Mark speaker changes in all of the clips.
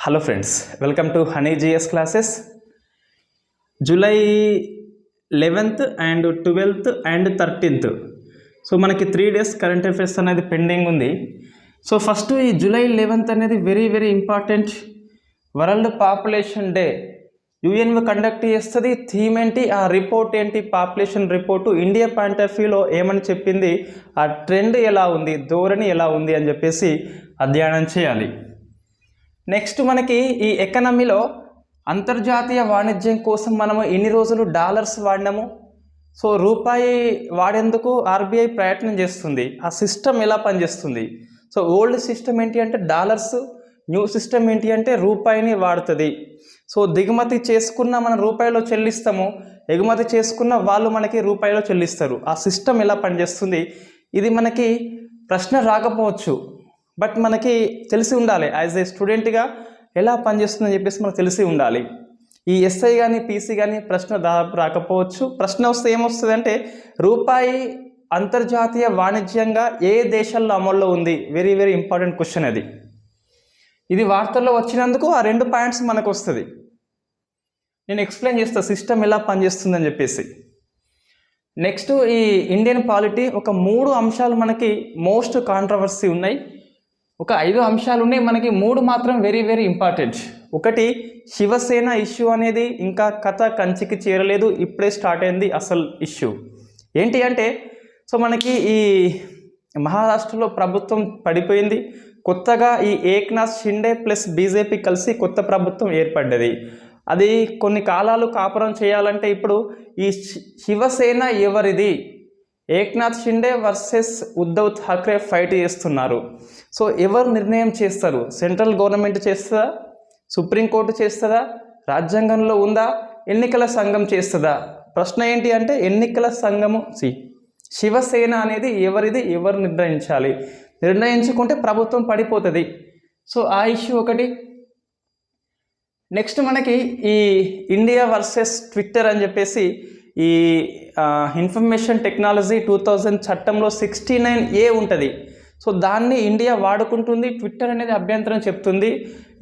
Speaker 1: Hello friends, welcome to Honey GS classes. July 11th and 12th and 13th. So మనకి 3 days current affairs అనేది pending ఉంది. So first ఈ July 11th అనేది very important. World population day. UNO conduct చేస్తుంది. Theme ఏంటి, ఆ report ఏంటి, population report India point of వ్యూలో ఏమని చెప్పింది, ఆ ట్రెండ్ ఎలా ఉంది, ధోరణి ఎలా ఉంది అని చెప్పేసి అధ్యయనం చేయాలి. నెక్స్ట్ మనకి ఈ ఎకనమీలో అంతర్జాతీయ వాణిజ్యం కోసం మనము ఎన్ని రోజులు డాలర్స్ వాడినాము, సో రూపాయి వాడేందుకు ఆర్బీఐ ప్రయత్నం చేస్తుంది. ఆ సిస్టమ్ ఎలా పనిచేస్తుంది, సో ఓల్డ్ సిస్టమ్ ఏంటి అంటే డాలర్స్, న్యూ సిస్టమ్ ఏంటి అంటే రూపాయిని వాడుతుంది. సో దిగుమతి చేసుకున్న మనం రూపాయలో చెల్లిస్తాము, ఎగుమతి చేసుకున్న వాళ్ళు మనకి రూపాయలో చెల్లిస్తారు. ఆ సిస్టమ్ ఎలా పనిచేస్తుంది, ఇది మనకి ప్రశ్న రాకపోవచ్చు, బట్ మనకి తెలిసి ఉండాలి. యాజ్ ఏ స్టూడెంట్గా ఎలా పనిచేస్తుందని చెప్పేసి మనకు తెలిసి ఉండాలి. ఈ ఎస్ఐ కానీ పీసీ కానీ ప్రశ్న దాదాపు రాకపోవచ్చు. ప్రశ్న వస్తే ఏమొస్తుంది అంటే రూపాయి అంతర్జాతీయ వాణిజ్యంగా ఏ దేశాల్లో అమల్లో ఉంది, వెరీ ఇంపార్టెంట్ క్వశ్చన్ అది. ఇది వార్తల్లో వచ్చినందుకు ఆ 2 పాయింట్స్ మనకు వస్తుంది. నేను ఎక్స్ప్లెయిన్ చేస్తాను సిస్టమ్ ఎలా పనిచేస్తుందని చెప్పేసి. నెక్స్ట్ ఈ ఇండియన్ పాలిటీ ఒక 3 అంశాలు మనకి మోస్ట్ కాంట్రవర్సీ ఉన్నాయి. ఒక 5 అంశాలు ఉన్నాయి, మనకి 3 మాత్రం వెరీ ఇంపార్టెంట్. ఒకటి శివసేన ఇష్యూ అనేది ఇంకా కథ కంచికి చేరలేదు, ఇప్పుడే స్టార్ట్ అయింది అసలు ఇష్యూ. ఏంటి అంటే సో మనకి ఈ మహారాష్ట్రలో ప్రభుత్వం పడిపోయింది. కొత్తగా ఈ ఏక్నాథ్ షిండే ప్లస్ బీజేపీ కలిసి కొత్త ప్రభుత్వం ఏర్పడ్డది. అది కొన్ని కాలాలు కాపురం చేయాలంటే ఇప్పుడు ఈ శివసేన ఎవరిది, ఏక్నాథ్ షిండే వర్సెస్ ఉద్ధవ్ ఠాక్రే ఫైట్ చేస్తున్నారు. సో ఎవరు నిర్ణయం చేస్తారు, సెంట్రల్ గవర్నమెంట్ చేస్తుందా, సుప్రీంకోర్టు చేస్తుందా, రాజ్యాంగంలో ఉందా, ఎన్నికల సంఘం చేస్తుందా? ప్రశ్న ఏంటి అంటే ఎన్నికల సంఘము శివసేన అనేది ఎవరిది, ఎవరు నిర్ణయించాలి, నిర్ణయించుకుంటే ప్రభుత్వం పడిపోతుంది. సో ఆ ఇష్యూ ఒకటి. నెక్స్ట్ మనకి ఈ ఇండియా వర్సెస్ ట్విట్టర్ అని చెప్పేసి ఈ ఇన్ఫర్మేషన్ టెక్నాలజీ 2000 చట్టంలో 69A ఉంటుంది. సో దాన్ని ఇండియా వాడుకుంటుంది, ట్విట్టర్ అనేది అభ్యంతరం చెప్తుంది.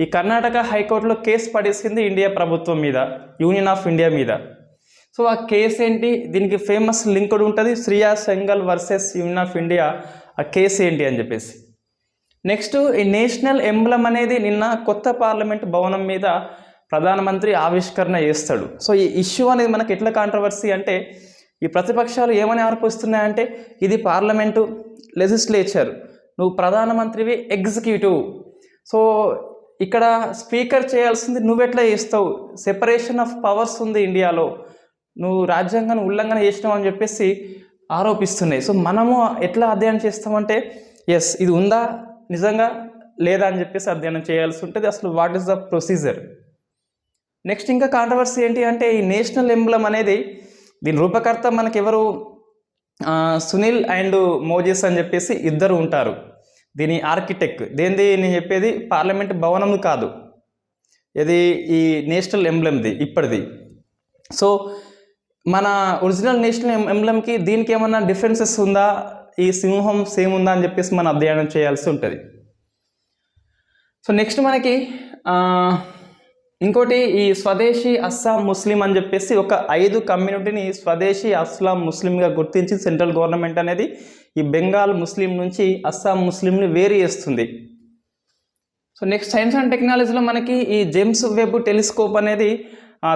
Speaker 1: ఈ కర్ణాటక హైకోర్టులో కేసు పడేసింది ఇండియా ప్రభుత్వం మీద, యూనియన్ ఆఫ్ ఇండియా మీద. సో ఆ కేసు ఏంటి, దీనికి ఫేమస్ లింక్ కూడా ఉంటుంది, Shreya Singhal versus Union of India. ఆ కేసు ఏంటి అని చెప్పేసి. నెక్స్ట్ ఈ నేషనల్ ఎంబ్లమ్ అనేది నిన్న కొత్త పార్లమెంట్ భవనం మీద ప్రధానమంత్రి ఆవిష్కరణ చేస్తాడు. సో ఈ ఇష్యూ అనేది మనకి ఎట్లా కాంట్రవర్సీ అంటే ఈ ప్రతిపక్షాలు ఏమని ఆరోపిస్తున్నాయంటే ఇది పార్లమెంటు, లెజిస్లేచర్, నువ్వు ప్రధానమంత్రివి ఎగ్జిక్యూటివ్. సో ఇక్కడ స్పీకర్ చేయాల్సింది నువ్వెట్లా చేస్తావు, సెపరేషన్ ఆఫ్ పవర్స్ ఉంది ఇండియాలో, నువ్వు రాజ్యాంగాన్ని ఉల్లంఘన చేసినావు అని చెప్పేసి ఆరోపిస్తున్నాయి. సో మనము ఎట్లా అధ్యయనం చేస్తామంటే ఎస్ ఇది ఉందా నిజంగా లేదా అని చెప్పేసి అధ్యయనం చేయాల్సి ఉంటుంది. అసలు what is the procedure. Next ఇంకా కాంట్రవర్సీ ఏంటి అంటే ఈ నేషనల్ ఎంబ్లమ్ అనేది దీని రూపకర్త మనకి ఎవరు, సునీల్ అండ్ మోజెస్ అని చెప్పేసి ఇద్దరు ఉంటారు. దీని ఆర్కిటెక్ట్ దేనిది నేను చెప్పేది పార్లమెంట్ భవనం కాదు, ఇది ఈ నేషనల్ ఎంబ్లమ్ది ఇప్పటిది. సో మన ఒరిజినల్ నేషనల్ ఎంబ్లమ్కి దీనికి ఏమన్నా డిఫరెన్సెస్ ఉందా, ఈ సింహం సేమ్ ఉందా అని చెప్పేసి మనం అధ్యయనం చేయాల్సి ఉంటుంది. సో నెక్స్ట్ మనకి ఇంకోటి ఈ స్వదేశీ అస్సాం ముస్లిం అని చెప్పేసి ఒక 5 కమ్యూనిటీని స్వదేశీ అస్లాం ముస్లింగా గుర్తించి సెంట్రల్ గవర్నమెంట్ అనేది ఈ బెంగాల్ ముస్లిం నుంచి అస్సాం ముస్లింని వేరు చేస్తుంది. సో నెక్స్ట్ సైన్స్ అండ్ టెక్నాలజీలో మనకి ఈ జేమ్స్ వెబ్ టెలిస్కోప్ అనేది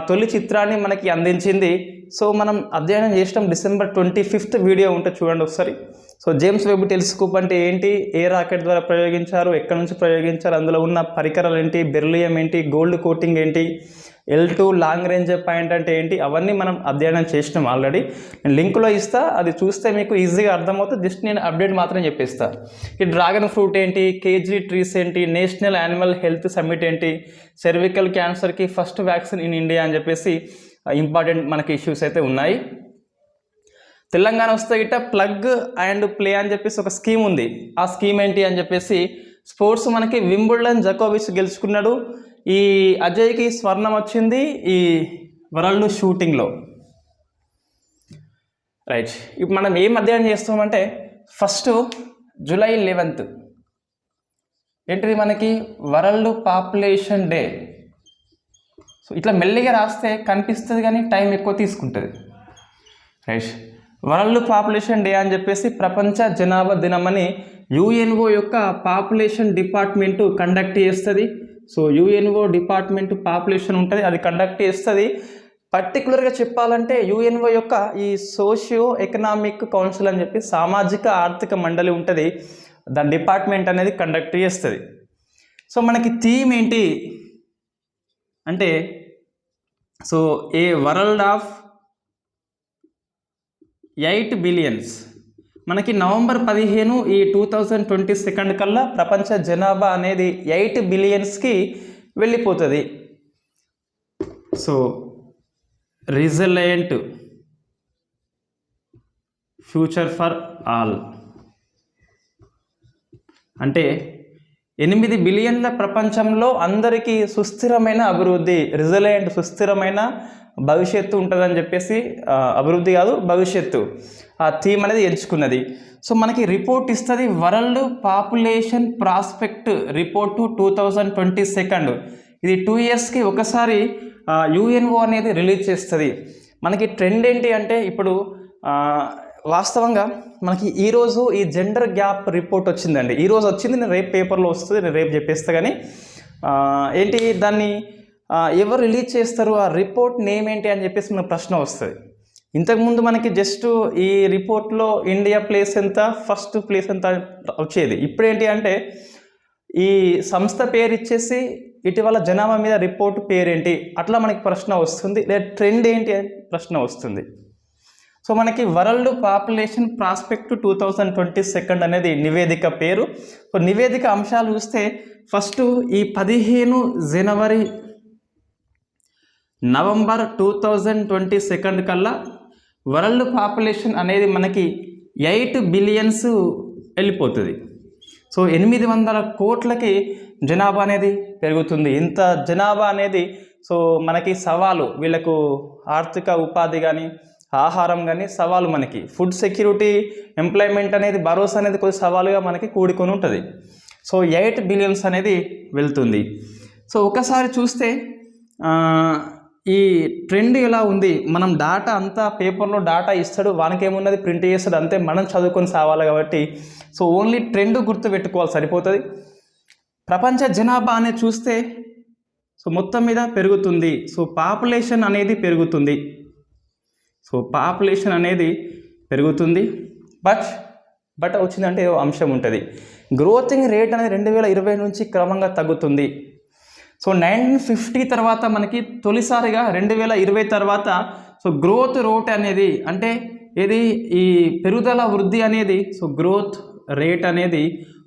Speaker 1: తొలి చిత్రాన్ని మనకి అందించింది. సో మనం అధ్యయనం చేసినాం, December 25th వీడియో ఉంటే చూడండి ఒకసారి. సో జేమ్స్ వెబ్ టెలిస్కోప్ అంటే ఏంటి, ఏ రాకెట్ ద్వారా ప్రయోగించారు, ఎక్కడి నుంచి ప్రయోగించారు, అందులో ఉన్న పరికరాలు ఏంటి, బెర్లియం ఏంటి, గోల్డ్ కోటింగ్ ఏంటి, L2 లాంగ్ రేంజ్ పాయింట్ అంటే ఏంటి, అవన్నీ మనం అధ్యయనం చేసినాం ఆల్రెడీ. నేను లింక్లో ఇస్తా, అది చూస్తే మీకు ఈజీగా అర్థమవుతుంది. జస్ట్ నేను అప్డేట్ మాత్రం చెప్పేస్తా. ఈ డ్రాగన్ ఫ్రూట్ ఏంటి, కేజీ ట్రీస్ ఏంటి, నేషనల్ యానిమల్ హెల్త్ సమ్మిట్ ఏంటి, సెర్వికల్ క్యాన్సర్కి ఫస్ట్ వ్యాక్సిన్ ఇన్ ఇండియా అని చెప్పేసి ఇంపార్టెంట్ మనకి ఇష్యూస్ అయితే ఉన్నాయి. తెలంగాణ వస్తే గిట్ట ప్లగ్ అండ్ ప్లే అని చెప్పేసి ఒక స్కీమ్ ఉంది. ఆ స్కీమ్ ఏంటి అని చెప్పేసి స్పోర్ట్స్ మనకి వింబుల్డన్ జకోవిచ్ గెలుచుకున్నాడు. ఈ అజయ్కి స్వర్ణం వచ్చింది ఈ వరల్డ్ షూటింగ్లో. రైట్, ఇప్పుడు మనం ఏం అధ్యయనం చేస్తామంటే ఫస్ట్ జూలై 11th ఏంటిది మనకి వరల్డ్ పాపులేషన్ డే. సో ఇట్లా మెల్లిగా రాస్తే కనిపిస్తుంది కానీ టైం ఎక్కువ తీసుకుంటుంది. రైట్, వరల్డ్ పాపులేషన్ డే అని చెప్పేసి ప్రపంచ జనాభా దినం అని యుఎన్ఓ యొక్క పాపులేషన్ డిపార్ట్మెంటు కండక్ట్ చేస్తుంది. సో యుఎన్ఓ డిపార్ట్మెంట్ పాపులేషన్ ఉంటుంది, అది కండక్ట్ చేస్తుంది. పర్టికులర్గా చెప్పాలంటే యుఎన్ఓ యొక్క ఈ సోషియో ఎకనామిక్ కౌన్సిల్ అని చెప్పి సామాజిక ఆర్థిక మండలి ఉంటుంది, దాని డిపార్ట్మెంట్ అనేది కండక్ట్ చేస్తుంది. సో మనకి థీమ్ ఏంటి అంటే so A world of 8 billions. మనకి నవంబర్ 15 ఈ 2022 కల్లా ప్రపంచ జనాభా అనేది 8 బిలియన్స్కి వెళ్ళిపోతుంది. సో రిజిలెంట్ ఫ్యూచర్ ఫర్ ఆల్ అంటే 8 బిలియన్ల ప్రపంచంలో అందరికీ సుస్థిరమైన అభివృద్ధి, రిజిలెంట్ సుస్థిరమైన భవిష్యత్తు ఉంటుందని చెప్పేసి, అభివృద్ధి కాదు భవిష్యత్తు, ఆ థీమ్ అనేది ఎంచుకున్నది. సో మనకి రిపోర్ట్ ఇస్తుంది వరల్డ్ పాపులేషన్ ప్రాస్పెక్ట్ రిపోర్టు 2022. ఇది 2 ఇయర్స్కి ఒకసారి యుఎన్ఓ అనేది రిలీజ్ చేస్తుంది. మనకి ట్రెండ్ ఏంటి అంటే ఇప్పుడు వాస్తవంగా మనకి ఈరోజు ఈ జెండర్ గ్యాప్ రిపోర్ట్ వచ్చిందండి. ఈరోజు వచ్చింది, నేను రేపు పేపర్లో వస్తుంది, నేను రేపు చెప్పేస్తా. కానీ ఏంటి దాన్ని ఎవరు రిలీజ్ చేస్తారు, ఆ రిపోర్ట్ నేమ్ ఏంటి అని చెప్పేసి మనకు ప్రశ్న వస్తుంది. ఇంతకుముందు మనకి జస్ట్ ఈ రిపోర్ట్లో ఇండియా ప్లేస్ ఎంత, ఫస్ట్ ప్లేస్ ఎంత వచ్చేది. ఇప్పుడు ఏంటి అంటే ఈ సంస్థ పేరు ఇచ్చేసి ఇటీవల జనాభా మీద రిపోర్ట్ పేరేంటి అట్లా మనకి ప్రశ్న వస్తుంది, లేదా ట్రెండ్ ఏంటి అని ప్రశ్న వస్తుంది. సో మనకి వరల్డ్ పాపులేషన్ ప్రాస్పెక్ట్ 2022 అనేది నివేదిక పేరు. సో నివేదిక అంశాలు చూస్తే ఫస్ట్ ఈ 15 జనవరి నవంబర్ 2022 కల్లా వరల్డ్ పాపులేషన్ అనేది మనకి 8 బిలియన్స్ వెళ్ళిపోతుంది. సో 800 కోట్లకి జనాభా అనేది పెరుగుతుంది. ఇంత జనాభా అనేది సో మనకి సవాలు, వీళ్ళకు ఆర్థిక ఉపాధి కానీ ఆహారం కానీ సవాలు, మనకి ఫుడ్ సెక్యూరిటీ, ఎంప్లాయ్మెంట్ అనేది, భరోసా అనేది కొద్ది సవాలుగా మనకి కూడుకొని ఉంటుంది. సో 8 బిలియన్స్ అనేది వెళ్తుంది. సో ఒకసారి చూస్తే ఈ ట్రెండ్ ఎలా ఉంది, మనం డాటా అంతా పేపర్లో డాటా ఇస్తాడు, వానికి ఏమున్నది ప్రింట్ చేస్తాడు, అంతే మనం చదువుకొని సావాలి. కాబట్టి సో ఓన్లీ ట్రెండ్ గుర్తు పెట్టుకోవాలి సరిపోతుంది. ప్రపంచ జనాభా అనేది చూస్తే సో మొత్తం మీద పెరుగుతుంది. సో పాపులేషన్ అనేది పెరుగుతుంది. సో పాపులేషన్ అనేది పెరుగుతుంది, బట్ వచ్చిందంటే ఏదో అంశం ఉంటుంది. గ్రోతింగ్ రేట్ అనేది 2020 నుంచి క్రమంగా తగ్గుతుంది. సో 1950 తర్వాత మనకి తొలిసారిగా 2020 తర్వాత సో గ్రోత్ రేట్ అనేది అంటే ఇది ఈ పెరుగుదల వృద్ధి అనేది సో గ్రోత్ రేట్ అనేది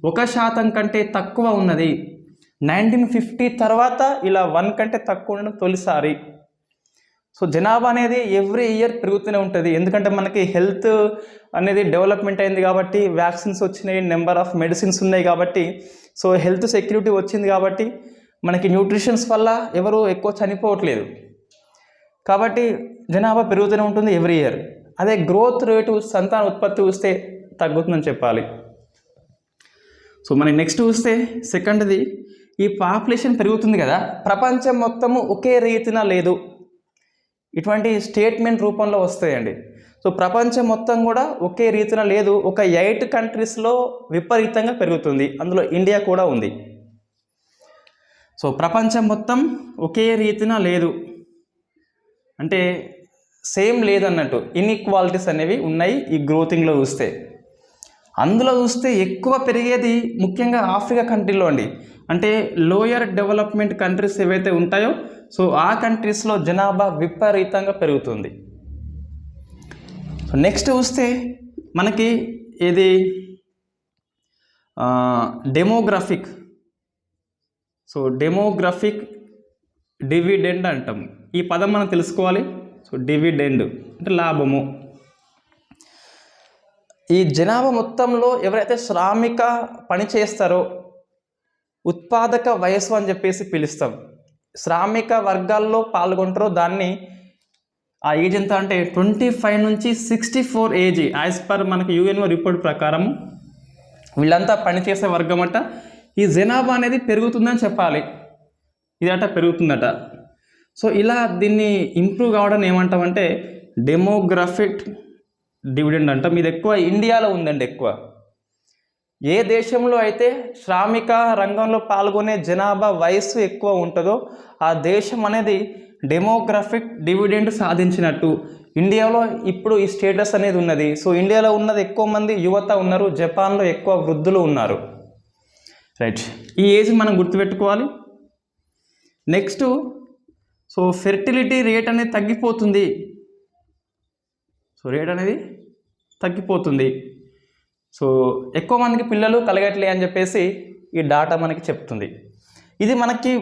Speaker 1: 1% కంటే తక్కువ ఉన్నది. 1950 తర్వాత ఇలా 1 కంటే తక్కువ ఉండడం తొలిసారి. సో జనాభా అనేది ఎవ్రీ ఇయర్ పెరుగుతూనే ఉంటుంది, ఎందుకంటే మనకి హెల్త్ అనేది డెవలప్మెంట్ అయింది కాబట్టి, వ్యాక్సిన్స్ వచ్చినాయి, నెంబర్ ఆఫ్ మెడిసిన్స్ ఉన్నాయి కాబట్టి, సో హెల్త్ సెక్యూరిటీ వచ్చింది కాబట్టి మనకి న్యూట్రిషన్స్ వల్ల ఎవరు ఎక్కువ చనిపోవట్లేదు. కాబట్టి జనాభా పెరుగుతూనే ఉంటుంది ఎవ్రీ ఇయర్. అదే గ్రోత్ రేటు, సంతాన ఉత్పత్తి చూస్తే తగ్గుతుందని చెప్పాలి. సో మనకి నెక్స్ట్ చూస్తే సెకండ్ది, ఈ పాపులేషన్ పెరుగుతుంది కదా, ప్రపంచం మొత్తము ఒకే రీతిన లేదు. ఇటువంటి స్టేట్మెంట్ రూపంలో వస్తాయండి. సో ప్రపంచం మొత్తం కూడా ఒకే రీతిన లేదు, ఒక 8 కంట్రీస్లో విపరీతంగా పెరుగుతుంది, అందులో ఇండియా కూడా ఉంది. సో ప్రపంచం మొత్తం ఒకే రీతిన లేదు అంటే సేమ్ లేదన్నట్టు, ఇన్ఈక్వాలిటీస్ అనేవి ఉన్నాయి ఈ గ్రోతింగ్లో చూస్తే. అందులో చూస్తే ఎక్కువ పెరిగేది ముఖ్యంగా ఆఫ్రికా కంట్రీలో అండి, అంటే లోయర్ డెవలప్మెంట్ కంట్రీస్ ఏవైతే ఉంటాయో సో ఆ కంట్రీస్లో జనాభా విపరీతంగా పెరుగుతుంది. సో నెక్స్ట్ చూస్తే మనకి ఇది డెమోగ్రఫిక్. సో డెమోగ్రఫిక్ డివిడెండ్ అంటాము, ఈ పదం మనం తెలుసుకోవాలి. సో డివిడెండ్ అంటే లాభము. ఈ జనాభా మొత్తంలో ఎవరైతే శ్రామిక పని చేస్తారో ఉత్పాదక వయస్సు అని చెప్పేసి పిలుస్తాం, శ్రామిక వర్గాల్లో పాల్గొంటారో దాన్ని ఆ ఏజ్ ఎంత అంటే 25 నుంచి 64 ఏజ్ యాజ్ పర్ మనకి యుఎన్ఓ రిపోర్ట్ ప్రకారం వీళ్ళంతా పనిచేసే వర్గం అంట. ఈ జనాభా అనేది పెరుగుతుందని చెప్పాలి, ఇదట పెరుగుతుందట. సో ఇలా దీన్ని ఇంప్రూవ్ కావడం ఏమంటామంటే డెమోగ్రఫిక్ డివిడెండ్ అంటాం. ఇది ఎక్కువ ఇండియాలో ఉందండి. ఎక్కువ ఏ దేశంలో అయితే శ్రామిక రంగంలో పాల్గొనే జనాభా వయస్సు ఎక్కువ ఉంటుందో ఆ దేశం అనేది డెమోగ్రఫిక్ డివిడెండ్ సాధించినట్టు. ఇండియాలో ఇప్పుడు ఈ స్టేటస్ అనేది ఉన్నది. సో ఇండియాలో ఉన్నది ఎక్కువ మంది యువత ఉన్నారు, జపాన్లో ఎక్కువ వృద్ధులు ఉన్నారు. రైట్, ఈ ఏజ్ మనం గుర్తుపెట్టుకోవాలి. నెక్స్ట్, సో ఫెర్టిలిటీ రేట్ అనేది తగ్గిపోతుంది. సో రేట్ అనేది తగ్గిపోతుంది. సో ఎక్కువ మందికి పిల్లలు కలగట్లే అని చెప్పేసి ఈ డాటా మనకి చెప్తుంది. ఇది మనకి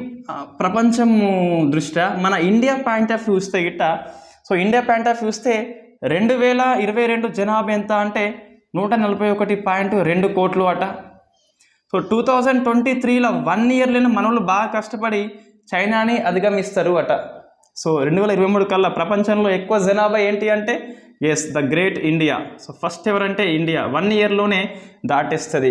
Speaker 1: ప్రపంచం దృష్ట్యా మన ఇండియా పాయింట్ ఆఫ్ వ్యూ చూస్తే గిట్ట, so India point of view చూస్తే 2022 జనాభా ఎంత అంటే 141.2 కోట్లు అట. సో 2023లో 1 ఇయర్లోనే మనోళ్ళు బాగా కష్టపడి చైనాని అధిగమిస్తారు అట. సో 2023 కల్లా ప్రపంచంలో ఎక్కువ జనాభా ఏంటి అంటే as the great India. So first ఎవరంటే ఇండియా 1 ఇయర్లోనే దాటేస్తుంది.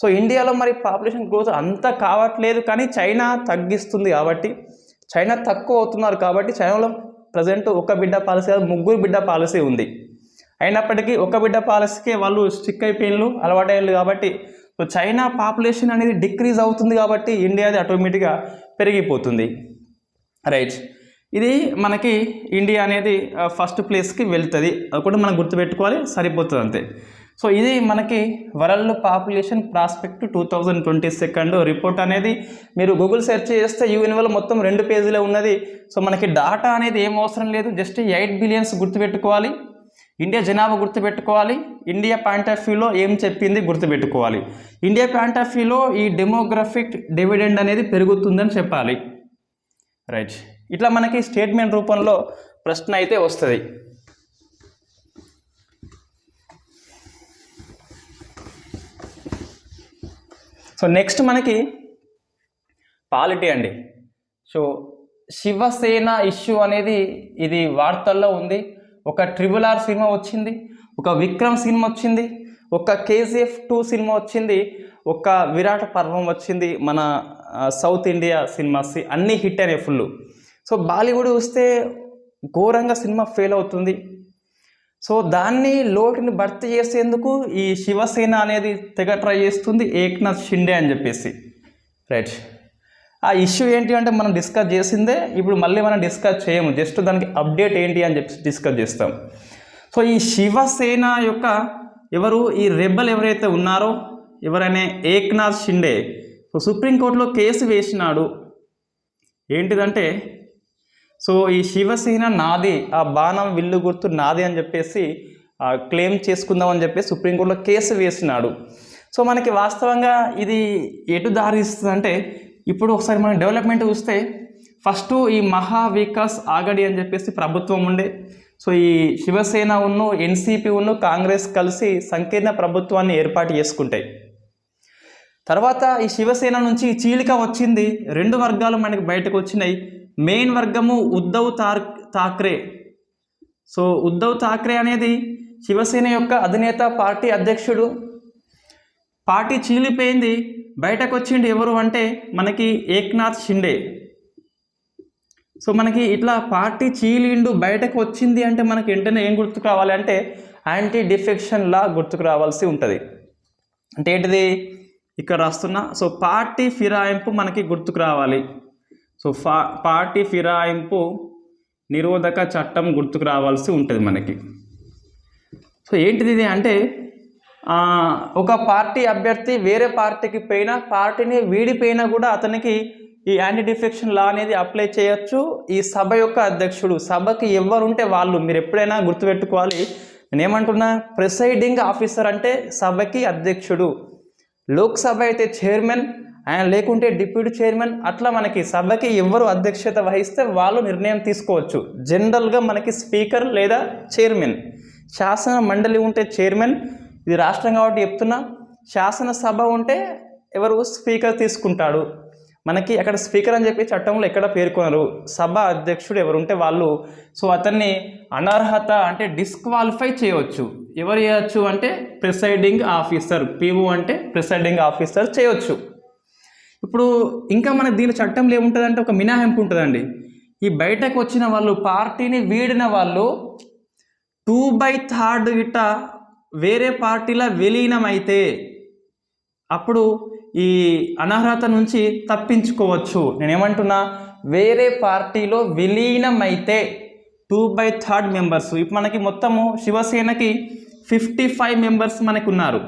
Speaker 1: సో ఇండియాలో మరి పాపులేషన్ గ్రోత్ అంతా కావట్లేదు, కానీ చైనా తగ్గిస్తుంది కాబట్టి, చైనా తక్కువ అవుతున్నారు కాబట్టి చైనాలో ప్రజెంట్ ఒక బిడ్డ పాలసీ కాదు 3 బిడ్డ పాలసీ ఉంది. అయినప్పటికీ ఒక బిడ్డ పాలసీకే వాళ్ళు స్టిక్ అయిపోయిన్లు, అలవాటయ్యారు కాబట్టి సో చైనా పాపులేషన్ అనేది డిక్రీజ్ అవుతుంది కాబట్టి ఇండియాది ఆటోమేటిక్గా పెరిగిపోతుంది. రైట్, ఇది మనకి ఇండియా అనేది ఫస్ట్ ప్లేస్కి వెళ్తుంది. అది కూడా మనం గుర్తుపెట్టుకోవాలి, సరిపోతుంది అంతే. సో ఇది మనకి వరల్డ్ పాపులేషన్ ప్రాస్పెక్ట్ 2022 రిపోర్ట్ అనేది మీరు గూగుల్ సెర్చ్ చేస్తే యూఎన్ఓలో మొత్తం 2 పేజీలో ఉన్నది. సో మనకి డాటా అనేది ఏం అవసరం లేదు, జస్ట్ 8 బిలియన్స్ గుర్తుపెట్టుకోవాలి, ఇండియా జనాభా గుర్తుపెట్టుకోవాలి, ఇండియా పాయింట్ ఆఫ్ వ్యూలో ఏం చెప్పింది గుర్తుపెట్టుకోవాలి. ఇండియా పాయింట్ ఆఫ్ వ్యూలో ఈ డెమోగ్రఫిక్ డివిడెండ్ అనేది పెరుగుతుందని చెప్పాలి. రైట్, ఇట్లా మనకి స్టేట్మెంట్ రూపంలో ప్రశ్న అయితే వస్తుంది. సో నెక్స్ట్ మనకి పాలిటీ అండి. సో శివసేన ఇష్యూ అనేది ఇది వార్తల్లో ఉంది. ఒక RRR సినిమా వచ్చింది, ఒక విక్రమ్ సినిమా వచ్చింది, ఒక KGF 2 సినిమా వచ్చింది, ఒక విరాట పర్వం వచ్చింది. మన సౌత్ ఇండియా సినిమాస్ అన్నీ హిట్ అనే ఫుల్. సో బాలీవుడ్ వస్తే ఘోరంగా సినిమా ఫెయిల్ అవుతుంది. సో దాన్ని లోటుని భర్తీ చేసేందుకు ఈ శివసేన అనేది తెగ ట్రై చేస్తుంది, ఏక్నాథ్ షిండే అని చెప్పేసి. రైట్, ఆ ఇష్యూ ఏంటి అంటే మనం డిస్కస్ చేసిందే, ఇప్పుడు మళ్ళీ మనం డిస్కస్ చేయము, జస్ట్ దానికి అప్డేట్ ఏంటి అని చెప్పి డిస్కస్ చేస్తాం. సో ఈ శివసేన యొక్క ఎవరు ఈ రెబల్ ఎవరైతే ఉన్నారో ఎవరైనా ఏక్నాథ్ షిండే సో సుప్రీంకోర్టులో కేసు వేసినాడు. ఏంటిదంటే సో ఈ శివసేన నాది, ఆ బాణం విల్లు గుర్తు నాది అని చెప్పేసి క్లెయిమ్ చేసుకుందామని చెప్పేసి సుప్రీంకోర్టులో కేసు వేసినాడు. సో మనకి వాస్తవంగా ఇది ఎటు దారిస్తుందంటే, ఇప్పుడు ఒకసారి మనం డెవలప్మెంట్ చూస్తే ఫస్ట్ ఈ మహా వికాస్ ఆగడి అని చెప్పేసి ప్రభుత్వం ఉండే. సో ఈ శివసేన ఉన్ను NCP ఉన్ను కాంగ్రెస్ కలిసి సంకీర్ణ ప్రభుత్వాన్ని ఏర్పాటు చేసుకుంటాయి. తర్వాత ఈ శివసేన నుంచి చీలిక వచ్చింది, 2 వర్గాలు మనకి బయటకు వచ్చినాయి. మెయిన్ వర్గము ఉద్ధవ్ ఠాక్రే. సో ఉద్ధవ్ ఠాక్రే అనేది శివసేన యొక్క అధినేత, పార్టీ అధ్యక్షుడు. పార్టీ చీలిపోయింది, బయటకు వచ్చింది ఎవరు అంటే మనకి ఏక్నాథ్ షిండే. సో మనకి ఇట్లా పార్టీ చీలిండు బయటకు వచ్చింది అంటే మనకి వెంటనే ఏం గుర్తుకు రావాలి అంటే యాంటీ డిఫెక్షన్ లా గుర్తుకు రావాల్సి ఉంటుంది. అంటే ఏంటిది ఇక్కడ రాస్తున్నా. సో పార్టీ ఫిరాయింపు మనకి గుర్తుకు రావాలి. సో పార్టీ ఫిరాయింపు నిరోధక చట్టం గుర్తుకు రావాల్సి ఉంటుంది మనకి. సో ఏంటిది ఇది అంటే ఒక పార్టీ అభ్యర్థి వేరే పార్టీకి పోయినా, పార్టీని వీడిపోయినా కూడా అతనికి ఈ యాంటీ డిఫెక్షన్ లా అనేది అప్లై చేయొచ్చు. ఈ సభ యొక్క అధ్యక్షుడు, సభకి ఎవరుంటే వాళ్ళు, మీరు ఎప్పుడైనా గుర్తుపెట్టుకోవాలి. నేనేమంటున్నా, ప్రిసైడింగ్ ఆఫీసర్ అంటే సభకి అధ్యక్షుడు. లోక్సభ అయితే చైర్మన్, ఆయన లేకుంటే డిప్యూటీ చైర్మన్. అట్లా మనకి సభకి ఎవరు అధ్యక్షత వహిస్తే వాళ్ళు నిర్ణయం తీసుకోవచ్చు. జనరల్గా మనకి స్పీకర్ లేదా చైర్మన్, శాసన మండలి ఉంటే చైర్మన్, ఇది రాష్ట్రం కాబట్టి చెప్తున్నా. శాసనసభ ఉంటే ఎవరు స్పీకర్ తీసుకుంటాడు. మనకి అక్కడ స్పీకర్ అని చెప్పి చట్టంలో ఎక్కడ పేర్కొనరు. సభ అధ్యక్షుడు ఎవరుంటే వాళ్ళు. సో అతన్ని అనర్హత అంటే డిస్క్వాలిఫై చేయవచ్చు. ఎవరు చేయొచ్చు అంటే ప్రిసైడింగ్ ఆఫీసర్, PO అంటే ప్రిసైడింగ్ ఆఫీసర్ చేయొచ్చు. ఇప్పుడు ఇంకా మన దీని చట్టంలో ఏముంటుందంటే ఒక మినహాయింపు ఉంటుందండి. ఈ బయటకు వచ్చిన వాళ్ళు, పార్టీని వీడిన వాళ్ళు 2/3 గిట్ట వేరే పార్టీల విలీనం అయితే అప్పుడు ఈ అనర్హత నుంచి తప్పించుకోవచ్చు. నేనేమంటున్నా, వేరే పార్టీలో విలీనం అయితే 2/3 మెంబర్స్. ఇప్పుడు మనకి మొత్తము శివసేనకి 55 మెంబర్స్ మనకు ఉన్నారు.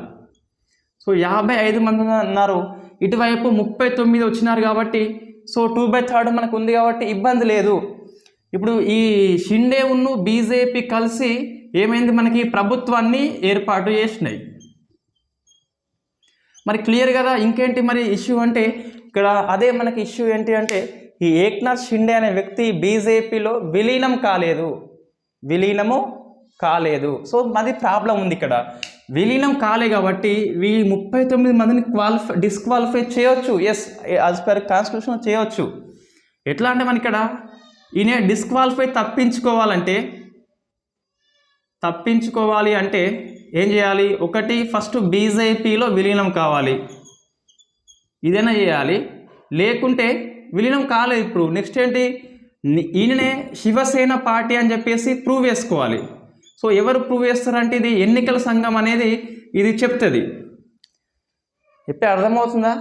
Speaker 1: సో 55 మంది ఉన్నారు. ఇటువైపు 39 వచ్చినారు కాబట్టి సో 2/3 మనకు ఉంది కాబట్టి ఇబ్బంది లేదు. ఇప్పుడు ఈ షిండే ఉన్ను బీజేపీ కలిసి ఏమైంది, మనకి ప్రభుత్వాన్ని ఏర్పాటు చేసినాయి. మరి క్లియర్ కదా. ఇంకేంటి మరి ఇష్యూ అంటే ఇక్కడ అదే మనకి ఇష్యూ ఏంటి అంటే ఈ ఏక్నాథ్ షిండే అనే వ్యక్తి బీజేపీలో విలీనం కాలేదు. సో అది ప్రాబ్లం ఉంది ఇక్కడ. విలీనం కాలే కాబట్టి ఈ 39 మందిని డిస్క్వాలిఫై చేయొచ్చు. ఎస్, యాజ్ పర్ కాన్స్టిట్యూషన్ చేయొచ్చు. ఎట్లా అంటే మన ఇక్కడ ఈయన డిస్క్వాలిఫై తప్పించుకోవాలి అంటే ఏం చేయాలి? ఒకటి, ఫస్ట్ బీజేపీలో విలీనం కావాలి, ఇదైనా చేయాలి. లేకుంటే విలీనం కాలేదు. ఇప్పుడు నెక్స్ట్ ఏంటి, ఈయననే శివసేన పార్టీ అని చెప్పేసి ప్రూవ్ చేసుకోవాలి. సో ఎవరు ప్రూవ్ చేస్తారంటే ఇది ఎన్నికల సంఘం అనేది ఇది చెప్తుంది. చెప్పే అర్థమవుతుందా?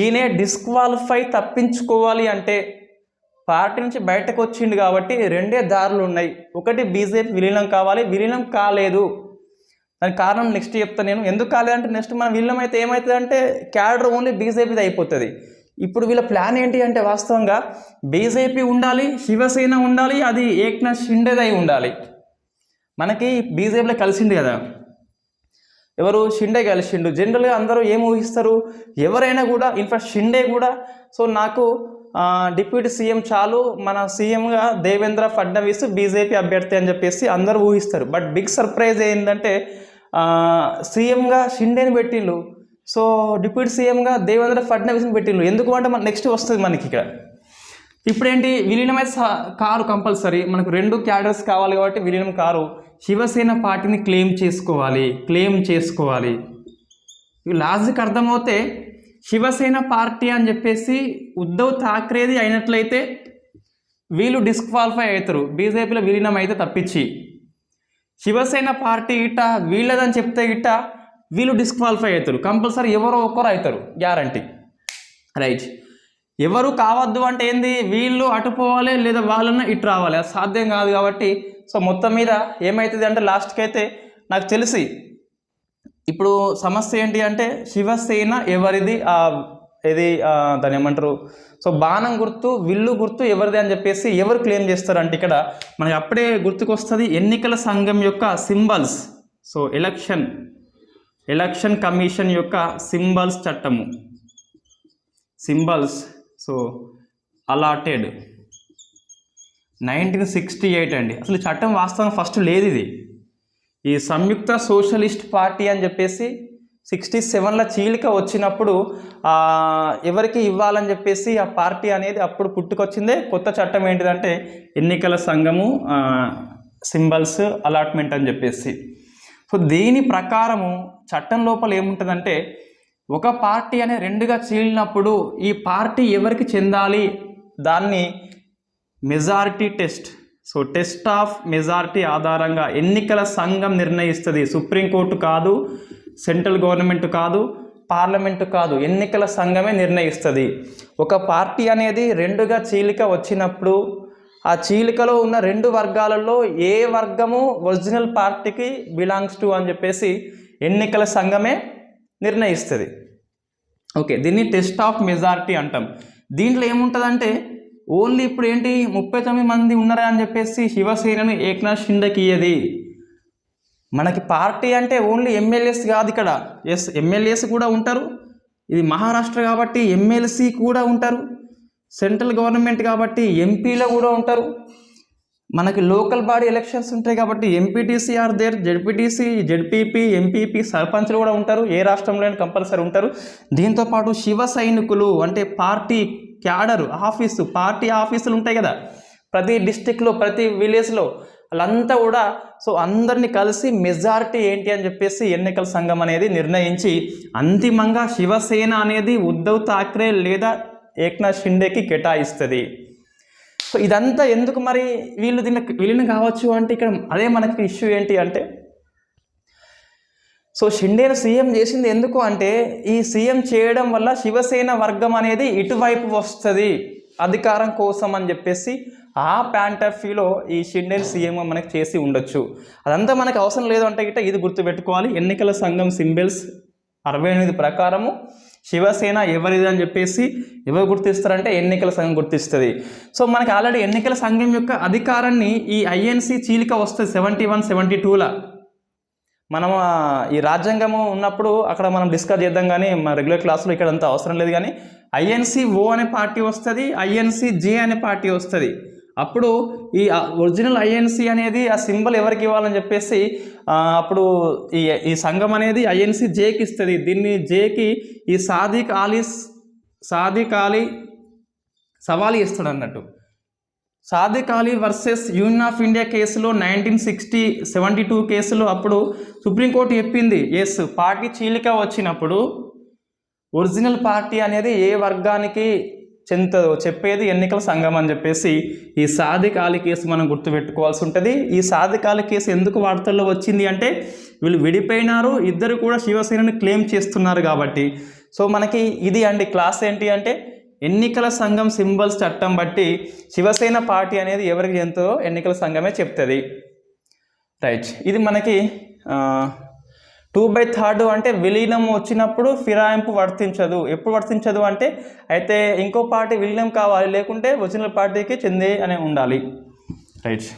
Speaker 1: ఈయనే డిస్క్వాలిఫై తప్పించుకోవాలి అంటే పార్టీ నుంచి బయటకు వచ్చిండు కాబట్టి రెండే దారులు ఉన్నాయి. ఒకటి, బీజేపీ విలీనం కావాలి, విలీనం కాలేదు. దానికి కారణం నెక్స్ట్ చెప్తాను నేను. ఎందుకు కాలేదంటే నెక్స్ట్ మనం విలీనం అయితే ఏమవుతుంది అంటే క్యాడర్ ఓన్లీ బీజేపీది అయిపోతుంది. ఇప్పుడు వీళ్ళ ప్లాన్ ఏంటి అంటే వాస్తవంగా బీజేపీ ఉండాలి, శివసేన ఉండాలి, అది ఏక్నాథ్ షిండేదై ఉండాలి. మనకి బీజేపీలో కలిసిండు కదా, ఎవరు? షిండే కలిసిండు. జనరల్గా అందరూ ఏం ఊహిస్తారు, ఎవరైనా కూడా, ఇన్ఫాక్ట్ షిండే కూడా సో నాకు డిప్యూటీ సీఎం చాలు, మన సీఎంగా దేవేంద్ర ఫడ్నవీస్ బీజేపీ అభ్యర్థి అని చెప్పేసి అందరూ ఊహిస్తారు. బట్ బిగ్ సర్ప్రైజ్ ఏంటంటే సీఎంగా షిండేని పెట్టిళ్ళు, సో డిప్యూటీ సీఎంగా దేవేంద్ర ఫడ్నవీస్ని పెట్టిళ్ళు. ఎందుకు అంటే మన నెక్స్ట్ వస్తుంది మనకి ఇక్కడ. ఇప్పుడేంటి, విలీనం అయితే కారు కంపల్సరీ, మనకు 2 క్యాడర్స్ కావాలి కాబట్టి విలీనం కారు. శివసేన పార్టీని క్లెయిమ్ చేసుకోవాలి. ఇవి లాజిక్ అర్థమవుతే శివసేన పార్టీ అని చెప్పేసి ఉద్ధవ్ ఠాక్రేది అయినట్లయితే వీళ్ళు డిస్క్వాలిఫై అవుతారు, బీజేపీలో విలీనం అయితే తప్పించి. శివసేన పార్టీ ఇట్ట వీళ్ళదని చెప్తే ఇట్ట వీళ్ళు డిస్క్వాలిఫై అవుతారు, కంపల్సరీ ఎవరో ఒకరు అవుతారు, గ్యారంటీ. రైట్. ఎవరు కావద్దు అంటే ఏంది, వీళ్ళు అటుపోవాలి లేదా వాళ్ళన్నా ఇటు రావాలి, అది సాధ్యం కాదు కాబట్టి సో మొత్తం మీద ఏమవుతుంది అంటే లాస్ట్కి అయితే నాకు తెలిసి ఇప్పుడు సమస్య ఏంటి అంటే శివసేన ఎవరిది, ఇది దాని ఏమంటారు, సో బాణం గుర్తు, విల్లు గుర్తు ఎవరిది అని చెప్పేసి ఎవరు క్లెయిమ్ చేస్తారంటే ఇక్కడ మనకి అప్పుడే గుర్తుకొస్తుంది ఎన్నికల సంఘం యొక్క సింబల్స్. సో ఎలక్షన్ కమిషన్ యొక్క సింబల్స్ చట్టము, సింబల్స్. సో అలాటెడ్ 1968 అండి. అసలు చట్టం వాస్తవం ఫస్ట్ లేదు. ఇది ఈ సంయుక్త సోషలిస్ట్ పార్టీ అని చెప్పేసి 67లో చీలిక వచ్చినప్పుడు ఎవరికి ఇవ్వాలని చెప్పేసి ఆ పార్టీ అనేది అప్పుడు పుట్టుకొచ్చిందే. కొత్త చట్టం ఏంటిదంటే ఎన్నికల సంఘము సింబల్స్ అలాట్మెంట్ అని చెప్పేసి. సో దీని ప్రకారము చట్టం లోపల ఏముంటుందంటే ఒక పార్టీ అనే 2గా చీలినప్పుడు ఈ పార్టీ ఎవరికి చెందాలి, దాన్ని majority test, so test of majority ఆధారంగా ఎన్నికల సంఘం నిర్ణయిస్తుంది. సుప్రీంకోర్టు కాదు, సెంట్రల్ గవర్నమెంట్ కాదు, పార్లమెంటు కాదు, ఎన్నికల సంఘమే నిర్ణయిస్తుంది. ఒక పార్టీ అనేది 2గా చీలిక వచ్చినప్పుడు ఆ చీలికలో ఉన్న 2 వర్గాలలో ఏ వర్గము ఒరిజినల్ పార్టీకి బిలాంగ్స్ టు అని చెప్పేసి ఎన్నికల సంఘమే నిర్ణయిస్తుంది. ఓకే, దీన్ని టెస్ట్ ఆఫ్ మెజారిటీ అంటాం. దీంట్లో ఏముంటుందంటే ఓన్లీ ఇప్పుడు ఏంటి 39 మంది ఉన్నారా అని చెప్పేసి శివసేనను ఏక్నాథ్ షిండేకి ఇయ్యది. మనకి పార్టీ అంటే ఓన్లీ ఎమ్మెల్యేస్ కాదు ఇక్కడ. ఎస్, ఎమ్మెల్యేస్ కూడా ఉంటారు. ఇది మహారాష్ట్ర కాబట్టి ఎమ్మెల్సీ కూడా ఉంటారు. సెంట్రల్ గవర్నమెంట్ కాబట్టి ఎంపీలో కూడా ఉంటారు. మనకి లోకల్ బాడీ ఎలక్షన్స్ ఉంటాయి కాబట్టి MPTC are there, ZPTC, ZPP, MPP, సర్పంచ్లు కూడా ఉంటారు. ఏ రాష్ట్రంలో కంపల్సరీ ఉంటారు. దీంతోపాటు శివ సైనికులు అంటే పార్టీ క్యాడర్ ఆఫీసు, పార్టీ ఆఫీసులు ఉంటాయి కదా ప్రతి డిస్టిక్లో, ప్రతి విలేజ్లో. వాళ్ళంతా కూడా సో అందరినీ కలిసి మెజారిటీ ఏంటి అని చెప్పేసి ఎన్నికల సంఘం అనేది నిర్ణయించి అంతిమంగా శివసేన అనేది ఉద్ధవ్ ఠాక్రే లేదా ఏక్నాథ్ షిండేకి కేటాయిస్తుంది. సో ఇదంతా ఎందుకు మరి వీళ్ళు దీనికి విలీనం కావచ్చు అంటే ఇక్కడ అదే మనకి ఇష్యూ ఏంటి అంటే సో షిండేను సీఎం చేసింది ఎందుకు అంటే ఈ సీఎం చేయడం వల్ల శివసేన వర్గం అనేది ఇటువైపు వస్తుంది అధికారం కోసం అని చెప్పేసి ఆ పాయింట్ ఆఫ్ వ్యూలో ఈ షిండేని సీఎం మనకి చేసి ఉండొచ్చు. అదంతా మనకు అవసరం లేదు అంటే గిట్ట ఇది గుర్తుపెట్టుకోవాలి. ఎన్నికల సంఘం సింబల్స్ 68 ప్రకారము శివసేన ఎవరిది అని చెప్పేసి ఎవరు గుర్తిస్తారంటే ఎన్నికల సంఘం గుర్తిస్తుంది. సో మనకి ఆల్రెడీ ఎన్నికల సంఘం యొక్క అధికారాన్ని ఈ ఐఎన్సి చీలిక వస్తుంది 71, 72ల. మనం ఈ రాజ్యాంగము ఉన్నప్పుడు అక్కడ మనం డిస్కస్ చేద్దాం, కానీ మన రెగ్యులర్ క్లాస్లో ఇక్కడ అంతా అవసరం లేదు. కానీ ఐఎన్సి ఓ అనే పార్టీ వస్తుంది, ఐఎన్సి జే అనే పార్టీ వస్తుంది. అప్పుడు ఈ ఒరిజినల్ ఐఎన్సి అనేది ఆ సింబల్ ఎవరికి ఇవ్వాలని చెప్పేసి అప్పుడు ఈ సంఘం అనేది ఐఎన్సి జేకి ఇస్తుంది. దీన్ని జేకి ఈ సాదిక్ అలీ సవాల్ ఇస్తాడు అన్నట్టు. Sadiq Ali versus Union of India కేసులో 1972 కేసులో అప్పుడు సుప్రీంకోర్టు చెప్పింది ఎస్ పార్టీ చీలిక వచ్చినప్పుడు ఒరిజినల్ పార్టీ అనేది ఏ వర్గానికి చెందుతుందో చెప్పేది ఎన్నికల సంఘం అని చెప్పేసి ఈ సాదిక్ అలీ కేసు మనం గుర్తుపెట్టుకోవాల్సి ఉంటుంది. ఈ సాదిక్ అలీ కేసు ఎందుకు వార్తల్లో వచ్చింది అంటే వీళ్ళు విడిపోయినారు, ఇద్దరు కూడా శివసేనని క్లెయిమ్ చేస్తున్నారు కాబట్టి. సో మనకి ఇది అండి క్లాస్ ఏంటి అంటే ఎన్నికల సంఘం సింబల్స్ చట్టం బట్టి శివసేన పార్టీ అనేది ఎవరికి ఎంతో ఎన్నికల సంఘమే చెప్తుంది. రైట్, ఇది మనకి 2/3 అంటే విలీనం వచ్చినప్పుడు ఫిరాయింపు వర్తించదు. ఎప్పుడు వర్తించదు అంటే అయితే ఇంకో పార్టీ విలీనం కావాలి, లేకుంటే ఒరిజినల్ పార్టీకి చెంది అనే ఉండాలి. రైట్,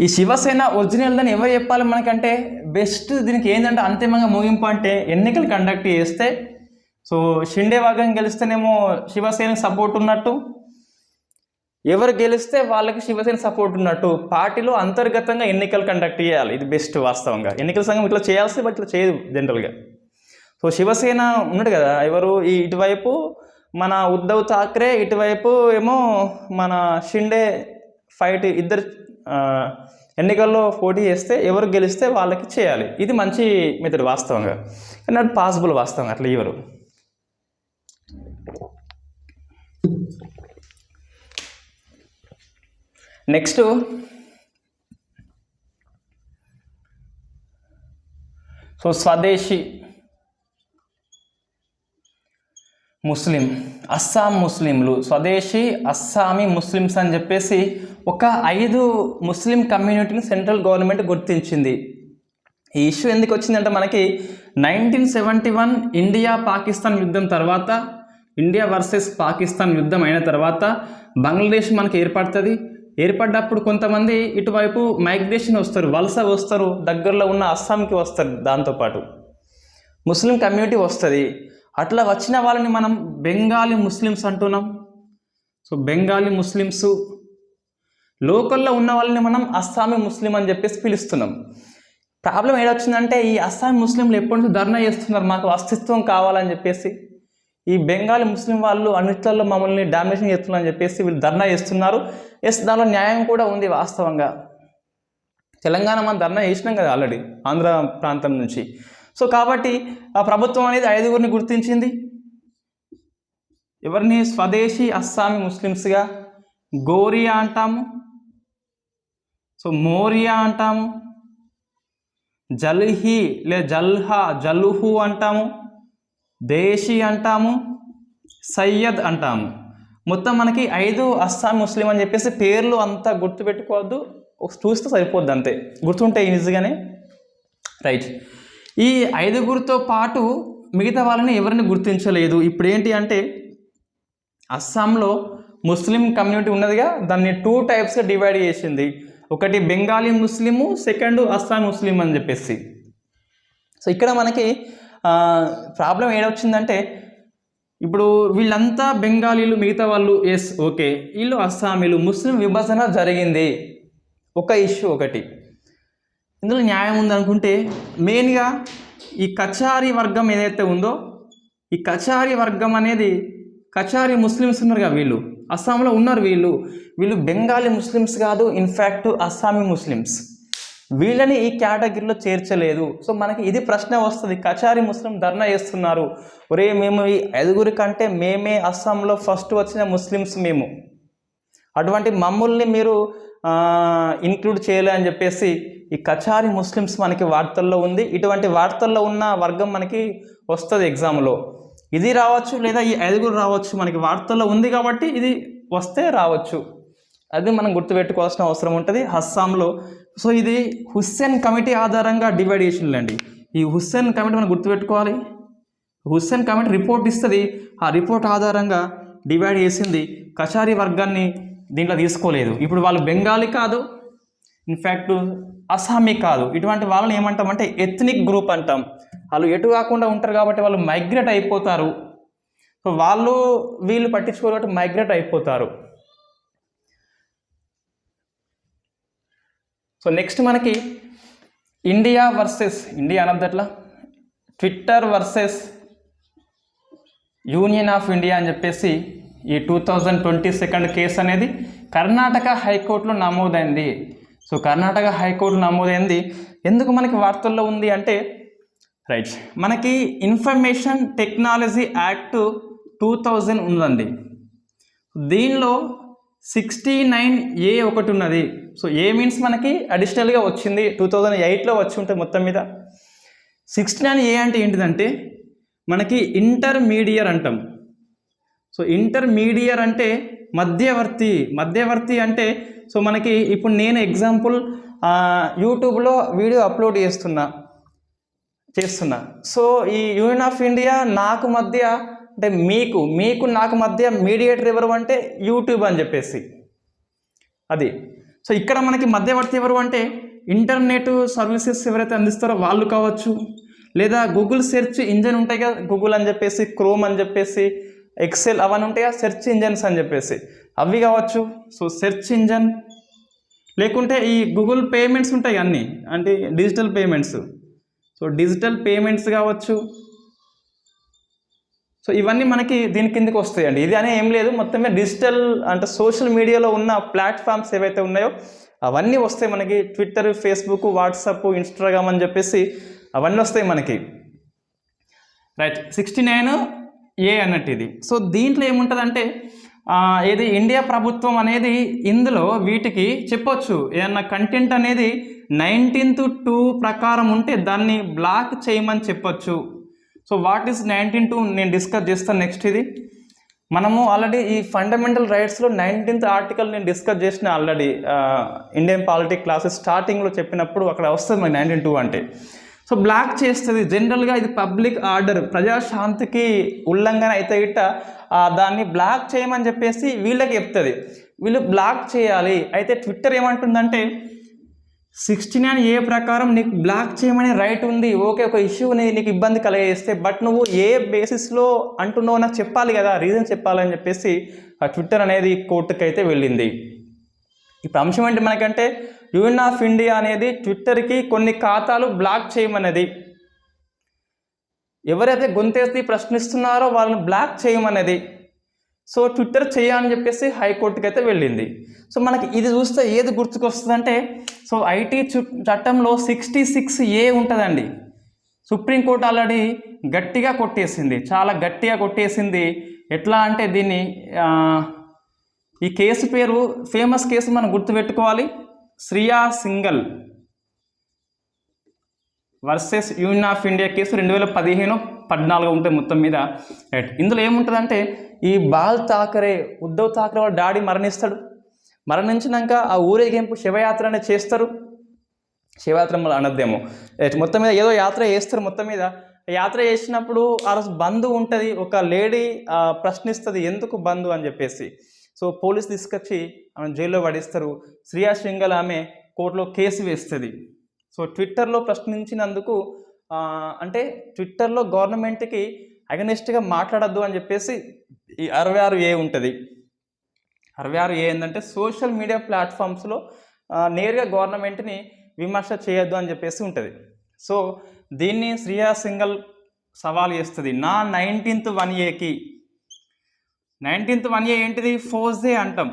Speaker 1: ఈ శివసేన ఒరిజినల్ అని ఎవరు చెప్పాలి మనకంటే బెస్ట్ దీనికి ఏంటంటే అంతిమంగా ముగింపు అంటే ఎన్నికలు కండక్ట్ చేస్తే సో షిండే వర్గం గెలిస్తేనేమో శివసేనకి సపోర్ట్ ఉన్నట్టు, ఎవరు గెలిస్తే వాళ్ళకి శివసేన సపోర్ట్ ఉన్నట్టు పార్టీలో అంతర్గతంగా ఎన్నికలు కండక్ట్ చేయాలి. ఇది బెస్ట్ వాస్తవంగా. ఎన్నికల సంఘం ఇట్లా చేయాల్సి బట్ ఇట్లా చేయదు జనరల్గా. సో శివసేన ఉన్నాడు కదా ఎవరు ఇటువైపు మన ఉద్ధవ్ ఠాక్రే, ఇటువైపు ఏమో మన షిండే ఫైట్, ఇద్దరు ఎన్నికల్లో పోటీ చేస్తే ఎవరు గెలిస్తే వాళ్ళకి చేయాలి. ఇది మంచి మెథడ్ వాస్తవంగా, కానీ అది పాసిబుల్ వాస్తవంగా అట్లా ఇవ్వరు. నెక్స్ట్ సో స్వదేశీ ముస్లిం, అస్సాం ముస్లింలు, స్వదేశీ అస్సామీ ముస్లిమ్స్ అని చెప్పేసి ఒక 5 ముస్లిం కమ్యూనిటీని సెంట్రల్ గవర్నమెంట్ గుర్తించింది. ఈ ఇష్యూ ఎందుకు వచ్చిందంటే మనకి 1971 ఇండియా పాకిస్తాన్ యుద్ధం తర్వాత, ఇండియా వర్సెస్ పాకిస్తాన్ యుద్ధం అయిన తర్వాత బంగ్లాదేశ్ మనకి ఏర్పడుతుంది. ఏర్పడ్డప్పుడు కొంతమంది ఇటువైపు మైగ్రేషన్ వస్తారు, వలస వస్తారు, దగ్గరలో ఉన్న అస్సాంకి వస్తారు, దాంతోపాటు ముస్లిం కమ్యూనిటీ వస్తుంది. అట్లా వచ్చిన వాళ్ళని మనం బెంగాలీ ముస్లిమ్స్ అంటున్నాం. సో బెంగాలీ ముస్లిమ్స్, లోకల్లో ఉన్న వాళ్ళని మనం అస్సామీ ముస్లిం అని చెప్పేసి పిలుస్తున్నాం. ప్రాబ్లం ఏడొచ్చిందంటే ఈ అస్సామీ ముస్లింలు ఎప్పటి నుంచి ధర్నా చేస్తున్నారు మాకు అస్తిత్వం కావాలని చెప్పేసి. ఈ బెంగాలీ ముస్లిం వాళ్ళు అన్నిట్లలో మమ్మల్ని డామినేషన్ చేస్తున్నారని చెప్పేసి వీళ్ళు ధర్నా చేస్తున్నారు. ఎస్, దానిలో న్యాయం కూడా ఉంది వాస్తవంగా. తెలంగాణ మనం ధర్నా చేసినాం కదా ఆల్రెడీ ఆంధ్ర ప్రాంతం నుంచి. సో కాబట్టి ఆ ప్రభుత్వం అనేది 5గురిని గుర్తించింది. ఎవరిని? స్వదేశీ అస్సామీ ముస్లిమ్స్గా గోరియా అంటాము, సో మోరియా అంటాము, జల్హీ లేదా జలుహు అంటాము, దేశీ అంటాము, సయ్యద్ అంటాము. మొత్తం మనకి 5 అస్సాం ముస్లిం అని చెప్పేసి పేర్లు అంతా గుర్తుపెట్టుకోవద్దు, చూస్తే సరిపోద్ది అంతే, గుర్తుంటాయి ఈజీగానే. రైట్, ఈ 5గురితో పాటు మిగతా వాళ్ళని ఎవరిని గుర్తించలేదు. ఇప్పుడు ఏంటి అంటే అస్సాంలో ముస్లిం కమ్యూనిటీ ఉన్నదిగా, దాన్ని 2 టైప్స్గా డివైడ్ చేసింది. ఒకటి బెంగాలీ ముస్లిము, సెకండ్ అస్సాం ముస్లిం అని చెప్పేసి. సో ఇక్కడ మనకి ప్రాబ్లం ఏడొచ్చిందంటే ఇప్పుడు వీళ్ళంతా బెంగాలీలు, మిగతా వాళ్ళు ఎస్ ఓకే, వీళ్ళు అస్సామీలు, ముస్లిం విభజన జరిగింది, ఒక ఇష్యూ ఒకటి. ఇందులో న్యాయం ఉందనుకుంటే మెయిన్గా ఈ కచారీ వర్గం ఏదైతే ఉందో, ఈ కచారీ వర్గం అనేది కచారి ముస్లిమ్స్ ఉన్నారుగా వీళ్ళు, అస్సాంలో ఉన్నారు వీళ్ళు బెంగాలీ ముస్లిమ్స్ కాదు, ఇన్ఫ్యాక్ట్ అస్సామీ ముస్లిమ్స్. వీళ్ళని ఈ కేటగిరీలో చేర్చలేదు. సో మనకి ఇది ప్రశ్న వస్తుంది, కచారి ముస్లిం ధర్నా చేస్తున్నారు, ఒరే మేము ఈ 5 కంటే మేమే అస్సాంలో ఫస్ట్ వచ్చిన ముస్లిమ్స్ మేము, అటువంటి మమ్మల్ని మీరు ఇంక్లూడ్ చేయలే అని చెప్పేసి ఈ కచారి ముస్లిమ్స్ మనకి వార్తల్లో ఉంది. ఇటువంటి వార్తల్లో ఉన్న వర్గం మనకి వస్తుంది ఎగ్జామ్లో. ఇది రావచ్చు లేదా ఈ 5 రావచ్చు, మనకి వార్తల్లో ఉంది కాబట్టి ఇది వస్తే రావచ్చు. అది మనం గుర్తుపెట్టుకోవాల్సిన అవసరం ఉంటుంది అస్సాంలో. సో ఇది హుస్సేన్ కమిటీ ఆధారంగా డివైడ్ చేసిందండి. ఈ హుస్సేన్ కమిటీ మనం గుర్తుపెట్టుకోవాలి. హుస్సేన్ కమిటీ రిపోర్ట్ ఇస్తుంది, ఆ రిపోర్ట్ ఆధారంగా డివైడ్ చేసింది. కచారి వర్గాన్ని దీంట్లో తీసుకోలేదు. ఇప్పుడు వాళ్ళు బెంగాలీ కాదు, ఇన్ఫ్యాక్ట్ అస్సామీ కాదు, ఇటువంటి వాళ్ళని ఏమంటామంటే ఎథ్నిక్ గ్రూప్ అంటాం. వాళ్ళు ఎటు కాకుండా ఉంటారు కాబట్టి వాళ్ళు మైగ్రేట్ అయిపోతారు. సో వీళ్ళు పట్టించుకోరు కాబట్టి మైగ్రేట్ అయిపోతారు. సో నెక్స్ట్ మనకి ఇండియా అనద్దట్లా Twitter versus Union of India అని చెప్పేసి ఈ 2022 కేసు అనేది కర్ణాటక హైకోర్టులో నమోదైంది. సో కర్ణాటక హైకోర్టులో నమోదైంది ఎందుకు మనకి వార్తల్లో ఉంది అంటే, రైట్, మనకి ఇన్ఫర్మేషన్ టెక్నాలజీ యాక్ట్ 2000 ఉందండి. దీనిలో 69A ఒకటి ఉన్నది. సో ఏ మీన్స్ మనకి అడిషనల్గా వచ్చింది, 2008లో వచ్చి ఉంటుంది మొత్తం మీద. 69A అంటే ఏంటిదంటే మనకి ఇంటర్మీడియర్ అంటాం. సో ఇంటర్మీడియర్ అంటే మధ్యవర్తి అంటే, సో మనకి ఇప్పుడు నేను ఎగ్జాంపుల్ యూట్యూబ్లో వీడియో అప్లోడ్ చేస్తున్నా. సో ఈ యూనియన్ ఆఫ్ ఇండియా నాకు మధ్య అంటే మీకు నాకు మధ్య మీడియేటర్ ఎవరు అంటే యూట్యూబ్ అని చెప్పేసి అది. సో ఇక్కడ మనకి మధ్యవర్తి ఎవరు అంటే ఇంటర్నెట్ సర్వీసెస్ ఎవరైతే అందిస్తారో వాళ్ళు కావచ్చు, లేదా గూగుల్ సెర్చ్ ఇంజన్ ఉంటాయి కదా, గూగుల్ అని చెప్పేసి, క్రోమ్ అని చెప్పేసి, ఎక్సెల్ అవన్నీ ఉంటాయి కదా సెర్చ్ ఇంజన్స్ అని చెప్పేసి, అవి కావచ్చు. సో సెర్చ్ ఇంజన్, లేకుంటే ఈ గూగుల్ పేమెంట్స్ ఉంటాయి అన్నీ, అంటే digital payments. So digital payments కావచ్చు. సో ఇవన్నీ మనకి దీని కిందకి వస్తాయండి. ఇది అనే ఏం లేదు, మొత్తమే డిజిటల్ అంటే సోషల్ మీడియాలో ఉన్న ప్లాట్ఫామ్స్ ఏవైతే ఉన్నాయో అవన్నీ వస్తాయి మనకి. ట్విట్టర్, ఫేస్బుక్, వాట్సాప్, ఇన్స్టాగ్రామ్ అని చెప్పేసి అవన్నీ వస్తాయి మనకి. రైట్, 69A అన్నట్టు ఇది. సో దీంట్లో ఏముంటుందంటే ఏది ఇండియా ప్రభుత్వం అనేది ఇందులో వీటికి చెప్పొచ్చు ఏదన్నా కంటెంట్ అనేది 19(2) ప్రకారం ఉంటే దాన్ని బ్లాక్ చేయమని చెప్పొచ్చు. సో వాట్ ఈస్ 19(2) నేను డిస్కస్ చేస్తాను నెక్స్ట్. ఇది మనము ఆల్రెడీ ఈ ఫండమెంటల్ రైట్స్లో 19th ఆర్టికల్ నేను డిస్కస్ చేసిన ఆల్రెడీ ఇండియన్ పాలిటిక్ క్లాసెస్ స్టార్టింగ్లో చెప్పినప్పుడు అక్కడ వస్తుంది మనకి 19(2) అంటే. సో బ్లాక్ చేస్తుంది జనరల్గా, ఇది పబ్లిక్ ఆర్డర్, ప్రజాశాంతికి ఉల్లంఘన అయితే గిట్ట దాన్ని బ్లాక్ చేయమని చెప్పేసి వీళ్ళకి చెప్తుంది, వీళ్ళు బ్లాక్ చేయాలి. అయితే ట్విట్టర్ ఏమంటుందంటే 69A ప్రకారం నీకు బ్లాక్ చేయమనే రైట్ ఉంది, ఓకే, ఒక ఇష్యూని నీకు ఇబ్బంది కలిగేస్తే, బట్ నువ్వు ఏ బేసిస్లో అంటున్నావు నాకు చెప్పాలి కదా, రీజన్ చెప్పాలని చెప్పేసి ఆ ట్విట్టర్ అనేది కోర్టుకు అయితే వెళ్ళింది. ఇప్పుడు అంశం ఏంటి మనకంటే యూనియన్ ఆఫ్ ఇండియా అనేది ట్విట్టర్కి కొన్ని ఖాతాలు బ్లాక్ చేయమన్నది. ఎవరైతే గొంతెత్తి ప్రశ్నిస్తున్నారో వాళ్ళని బ్లాక్ చేయమన్నది. సో ట్విట్టర్ చేయాలని చెప్పేసి హైకోర్టుకి అయితే వెళ్ళింది. సో మనకి ఇది చూస్తే ఏది గుర్తుకొస్తుందంటే, సో ఐటీ చట్టంలో 66A ఉంటుందండి. సుప్రీంకోర్టు ఆల్రెడీ గట్టిగా కొట్టేసింది, చాలా గట్టిగా కొట్టేసింది. ఎట్లా అంటే దీన్ని ఈ కేసు పేరు ఫేమస్ కేసు మనం గుర్తుపెట్టుకోవాలి, Shriya Singhal versus Union of India case 2015-14 ఉంటుంది మొత్తం మీద. రైట్, ఇందులో ఏముంటుందంటే ఈ ఉద్ధవ్ థాకరే వాళ్ళ డాడీ మరణించినాక ఆ ఊరేగింపు శివయాత్ర అనేది చేస్తారు. శివయాత్ర అనద్దేమో, మొత్తం మీద ఏదో యాత్ర చేస్తారు. మొత్తం మీద యాత్ర చేసినప్పుడు ఆ రోజు బంద్ ఉంటుంది. ఒక లేడీ ప్రశ్నిస్తుంది ఎందుకు బంద్ అని చెప్పేసి. సో పోలీసు తీసుకొచ్చి ఆమె జైల్లో పడిస్తారు. శ్రియా సింఘల్ ఆమె కోర్టులో కేసు వేస్తుంది. సో ట్విట్టర్లో ప్రశ్నించినందుకు అంటే ట్విట్టర్లో గవర్నమెంట్కి అగెనిస్ట్గా మాట్లాడద్దు అని చెప్పేసి ఈ 66A ఉంటుంది. 66A ఏంటంటే సోషల్ మీడియా ప్లాట్ఫామ్స్లో నేరుగా గవర్నమెంట్ని విమర్శ చేయొద్దు అని చెప్పేసి ఉంటుంది. సో దీన్ని శ్రియా సింఘల్ సవాల్ చేస్తుంది. నా 19th 1Aకి 19th 1A ఏంటిది? ఫోర్జే అంటాం.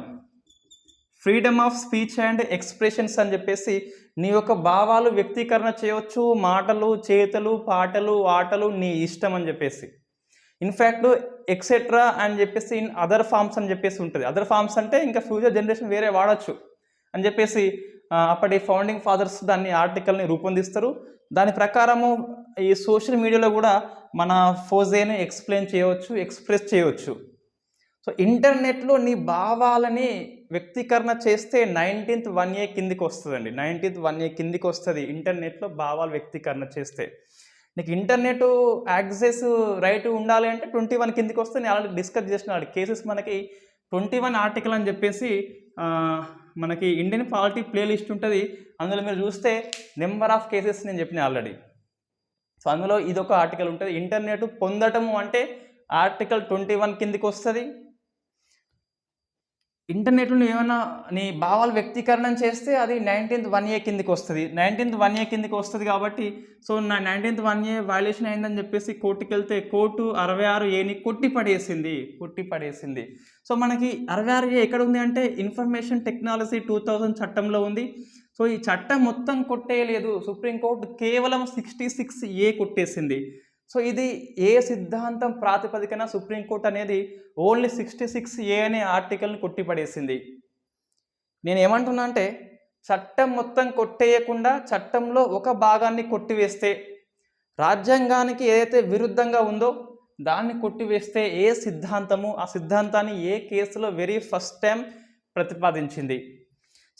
Speaker 1: Freedom of speech and expressions అని చెప్పేసి నీ యొక్క భావాలు వ్యక్తీకరణ చేయవచ్చు, మాటలు, చేతలు, పాటలు, ఆటలు నీ ఇష్టం అని చెప్పేసి. ఇన్ఫ్యాక్ట్ ఎక్సెట్రా అని చెప్పేసి ఇన్ అదర్ ఫార్మ్స్ అని చెప్పేసి ఉంటుంది. అదర్ ఫార్మ్స్ అంటే ఇంకా ఫ్యూచర్ జనరేషన్ వేరే వాడచ్చు అని చెప్పేసి అప్పటి ఫౌండింగ్ ఫాదర్స్ దాన్ని ఆర్టికల్ని రూపొందిస్తారు. దాని ప్రకారము ఈ సోషల్ మీడియాలో కూడా మన ఫోజేని ఎక్స్ప్లెయిన్ చేయవచ్చు, ఎక్స్ప్రెస్ చేయవచ్చు. సో ఇంటర్నెట్లో నీ భావాలని వ్యక్తీకరణ చేస్తే 19th 1A కిందికి వస్తుందండి. 19th 1A కిందికి వస్తుంది ఇంటర్నెట్లో భావాలు వ్యక్తీకరణ చేస్తే. నీకు ఇంటర్నెట్ యాక్సెస్ రైట్ ఉండాలి అంటే 21 కిందికి వస్తే నేను ఆల్రెడీ డిస్కస్ చేసిన కేసెస్ మనకి 21 ఆర్టికల్ అని చెప్పేసి మనకి ఇండియన్ పాలిటీ ప్లేలిస్ట్ ఉంటుంది. అందులో మీరు చూస్తే నెంబర్ ఆఫ్ కేసెస్ నేను చెప్పిన ఆల్రెడీ. సో అందులో ఇదొక ఆర్టికల్ ఉంటుంది. ఇంటర్నెట్ పొందటము అంటే ఆర్టికల్ 21 కిందికి వస్తుంది. ఇంటర్నెట్లో ఏమైనా నీ భావాలు వ్యక్తీకరణ చేస్తే అది 19th 1A కిందికి వస్తుంది. 19th 1A కిందికి వస్తుంది కాబట్టి సో నా 19th 1A వైలేషన్ అయిందని చెప్పేసి కోర్టుకి వెళ్తే కోర్టు 66Aని కొట్టి పడేసింది. సో మనకి 66A ఎక్కడ ఉంది అంటే ఇన్ఫర్మేషన్ టెక్నాలజీ 2000 చట్టంలో ఉంది. సో ఈ చట్టం మొత్తం కొట్టేయలేదు, సుప్రీంకోర్టు కేవలం 66A కొట్టేసింది. సో ఇది ఏ సిద్ధాంతం ప్రాతిపదికన సుప్రీంకోర్టు అనేది ఓన్లీ 66A అనే ఆర్టికల్ని కొట్టిపడేసింది. నేను ఏమంటున్నా అంటే చట్టం మొత్తం కొట్టేయకుండా చట్టంలో ఒక భాగాన్ని కొట్టివేస్తే, రాజ్యాంగానికి ఏదైతే విరుద్ధంగా ఉందో దాన్ని కొట్టివేస్తే ఏ సిద్ధాంతము ఆ సిద్ధాంతాన్ని ఏ కేసులో వెరీ ఫస్ట్ టైం ప్రతిపాదించింది.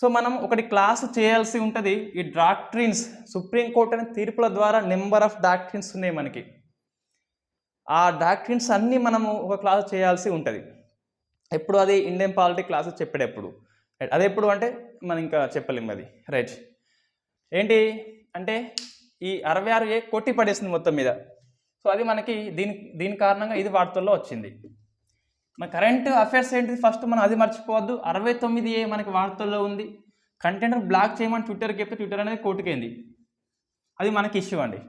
Speaker 1: సో మనం ఒకటి క్లాసు చేయాల్సి ఉంటుంది. ఈ డాక్ట్రిన్స్ సుప్రీంకోర్టు అనే తీర్పుల ద్వారా నెంబర్ ఆఫ్ డాక్ట్రిన్స్ ఉన్నాయి మనకి. ఆ డాక్ట్రిన్స్ అన్నీ మనము ఒక క్లాసు చేయాల్సి ఉంటుంది. ఎప్పుడు అది ఇండియన్ పాలిటీ క్లాసు చెప్పేటప్పుడు. అదే ఎప్పుడు అంటే మనం ఇంకా చెప్పలేము అది. రైట్, ఏంటి అంటే ఈ 66A కొట్టి పడేసింది మొత్తం మీద. సో అది మనకి దీని కారణంగా ఇది వార్తల్లో వచ్చింది. మన కరెంట్ అఫైర్స్ ఏంటిది ఫస్ట్ మనం అది మర్చిపోవద్దు. 69A మనకి వార్తల్లో ఉంది. కంటెంట్ బ్లాక్ చేయమని ట్విట్టర్కి చెప్తే ట్విట్టర్ అనేది కోర్టుకేంది, అది మనకి ఇష్యూ అండి.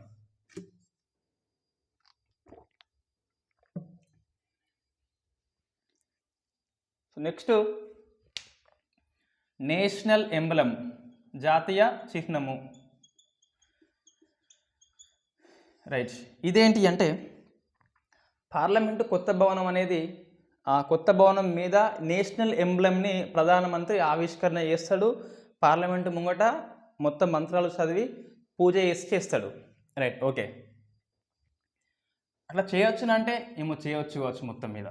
Speaker 1: సో నెక్స్ట్ నేషనల్ ఎంబ్లం, జాతీయ చిహ్నము. రైట్, ఇదేంటి అంటే పార్లమెంటు కొత్త భవనం అనేది ఆ కొత్త భవనం మీద నేషనల్ ఎంబ్లమ్ని ప్రధానమంత్రి ఆవిష్కరణ చేస్తాడు. పార్లమెంటు ముంగట మొత్తం మంత్రాలు చదివి పూజ చేస్తాడు. Right, okay. అట్లా చేయొచ్చునంటే ఏమో చేయవచ్చు మొత్తం మీద.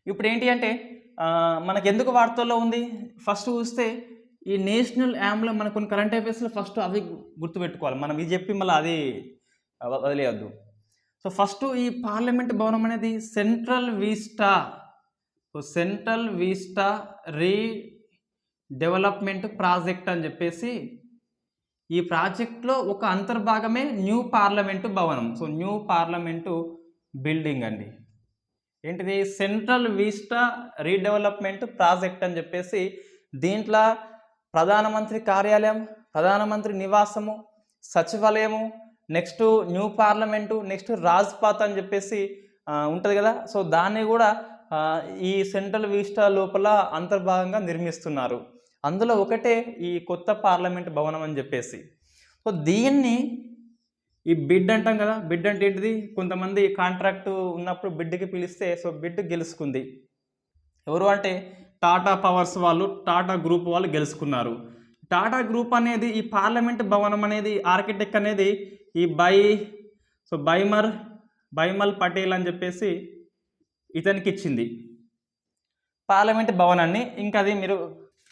Speaker 1: ఇప్పుడు ఏంటి అంటే మనకు ఎందుకు వార్తల్లో ఉంది ఫస్ట్ చూస్తే ఈ నేషనల్ ఎంబ్లం మన కొన్ని కరెంట్ అఫైర్స్లో ఫస్ట్ అవి గుర్తుపెట్టుకోవాలి. మనం ఇది చెప్పి మళ్ళీ అది వదిలేయద్దు. సో ఫస్ట్ ఈ పార్లమెంట్ భవనం అనేది సెంట్రల్ వీస్టా రీడెవలప్మెంట్ ప్రాజెక్ట్ అని చెప్పేసి ఈ ప్రాజెక్ట్లో ఒక అంతర్భాగమే న్యూ పార్లమెంటు భవనం. సో న్యూ పార్లమెంటు బిల్డింగ్ అండి. ఏంటిది? సెంట్రల్ వీస్టా రీడెవలప్మెంట్ ప్రాజెక్ట్ అని చెప్పేసి దీంట్లో ప్రధానమంత్రి కార్యాలయం, ప్రధానమంత్రి నివాసము, సచివాలయము, నెక్స్ట్ న్యూ పార్లమెంటు, నెక్స్ట్ రాజ్పాత్ అని చెప్పేసి ఉంటుంది కదా. సో దాన్ని కూడా ఈ సెంట్రల్ వీస్టా లోపల అంతర్భాగంగా నిర్మిస్తున్నారు. అందులో ఒకటే ఈ కొత్త పార్లమెంట్ భవనం అని చెప్పేసి. సో దీన్ని ఈ బిడ్ అంటాం కదా. బిడ్ అంటే ఏంటిది? కొంతమంది కాంట్రాక్టు ఉన్నప్పుడు బిడ్కి పిలిస్తే సో బిడ్ గెలుచుకుంది. ఎవరు అంటే టాటా పవర్స్ వాళ్ళు, టాటా గ్రూప్ వాళ్ళు గెలుచుకున్నారు. టాటా గ్రూప్ అనేది ఈ పార్లమెంట్ భవనం అనేది ఆర్కిటెక్ట్ అనేది ఈ బైమల్ పటేల్ అని చెప్పేసి ఇతనికి ఇచ్చింది పార్లమెంట్ భవనాన్ని. ఇంకా అది మీరు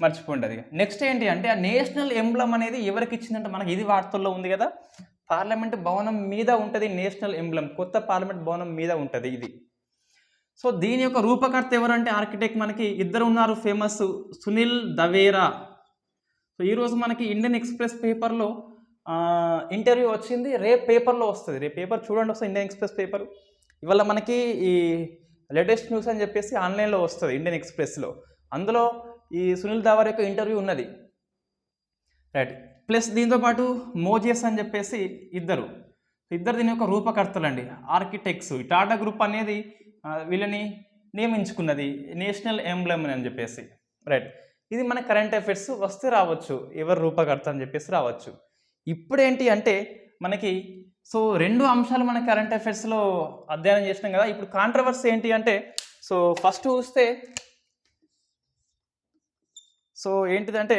Speaker 1: మర్చిపోండి. అది నెక్స్ట్ ఏంటి అంటే ఆ నేషనల్ ఎంబ్లం అనేది ఎవరికి ఇచ్చిందంటే మనకి ఇది వార్తల్లో ఉంది కదా. పార్లమెంట్ భవనం మీద ఉంటుంది నేషనల్ ఎంబ్లం, కొత్త పార్లమెంట్ భవనం మీద ఉంటుంది ఇది. సో దీని యొక్క రూపకర్త ఎవరంటే ఆర్కిటెక్ట్ మనకి ఇద్దరు ఉన్నారు ఫేమస్, సునీల్ దవేరా. సో ఈరోజు మనకి ఇండియన్ ఎక్స్ప్రెస్ పేపర్లో ఇంటర్వ్యూ వచ్చింది, రేపు పేపర్లో వస్తుంది. రేపు పేపర్ చూడండి వస్తుంది ఇండియన్ ఎక్స్ప్రెస్ పేపర్. ఇవాళ మనకి ఈ లేటెస్ట్ న్యూస్ అని చెప్పేసి ఆన్లైన్లో వస్తుంది ఇండియన్ ఎక్స్ప్రెస్లో. అందులో ఈ సునీల్ దవేరా యొక్క ఇంటర్వ్యూ ఉన్నది. రైట్, ప్లస్ దీంతోపాటు మోజెస్ అని చెప్పేసి ఇద్దరు దీని యొక్క రూపకర్తలు అండి, ఆర్కిటెక్ట్స్. ఈ టాటా గ్రూప్ అనేది వీళ్ళని నియమించుకున్నది నేషనల్ ఎంబ్లెమ్ అని చెప్పేసి. రైట్. ఇది మన కరెంట్ అఫైర్స్ వస్తే రావచ్చు, ఎవరు రూపకర్త అని చెప్పేసి రావచ్చు. ఇప్పుడేంటి అంటే మనకి సో 2 అంశాలు మన కరెంట్ అఫైర్స్లో అధ్యయనం చేసినాం కదా. ఇప్పుడు కాంట్రవర్సీ ఏంటి అంటే సో ఫస్ట్ చూస్తే సో ఏంటిదంటే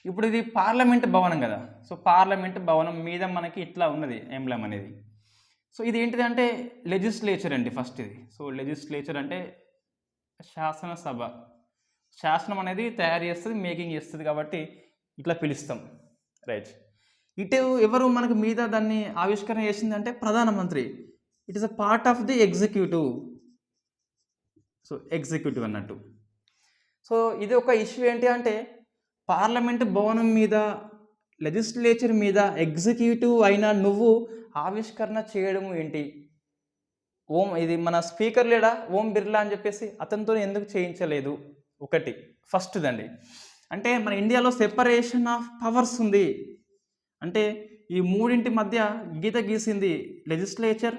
Speaker 1: ఇప్పుడు ఇది పార్లమెంట్ భవనం కదా. సో పార్లమెంట్ భవనం మీద మనకి ఇట్లా ఉన్నది ఎంబ్లెమ్ అనేది. సో ఇది ఏంటిదంటే లెజిస్లేచర్ అండి ఫస్ట్ ఇది. సో లెజిస్లేచర్ అంటే శాసనసభ, శాసనం అనేది తయారు చేస్తుంది, మేకింగ్ చేస్తుంది కాబట్టి ఇట్లా పిలుస్తాం. రైట్. ఇటు ఎవరు మనకు మీద దాన్ని ఆవిష్కరణ చేసిందంటే ప్రధానమంత్రి. It is a part of the executive. So executive అన్నట్టు. సో ఇది ఒక ఇష్యూ ఏంటి అంటే పార్లమెంట్ భవనం మీద, లెజిస్లేచర్ మీద ఎగ్జిక్యూటివ్ అయినా నువ్వు ఆవిష్కరణ చేయడం ఏంటి? ఇది మన స్పీకర్ లేడా ఓం బిర్లా అని చెప్పేసి, అతనితో ఎందుకు చేయించలేదు? ఒకటి ఫస్ట్దండి. అంటే మన ఇండియాలో సెపరేషన్ ఆఫ్ పవర్స్ ఉంది. అంటే ఈ మూడింటి మధ్య గీత గీసింది లెజిస్లేచర్,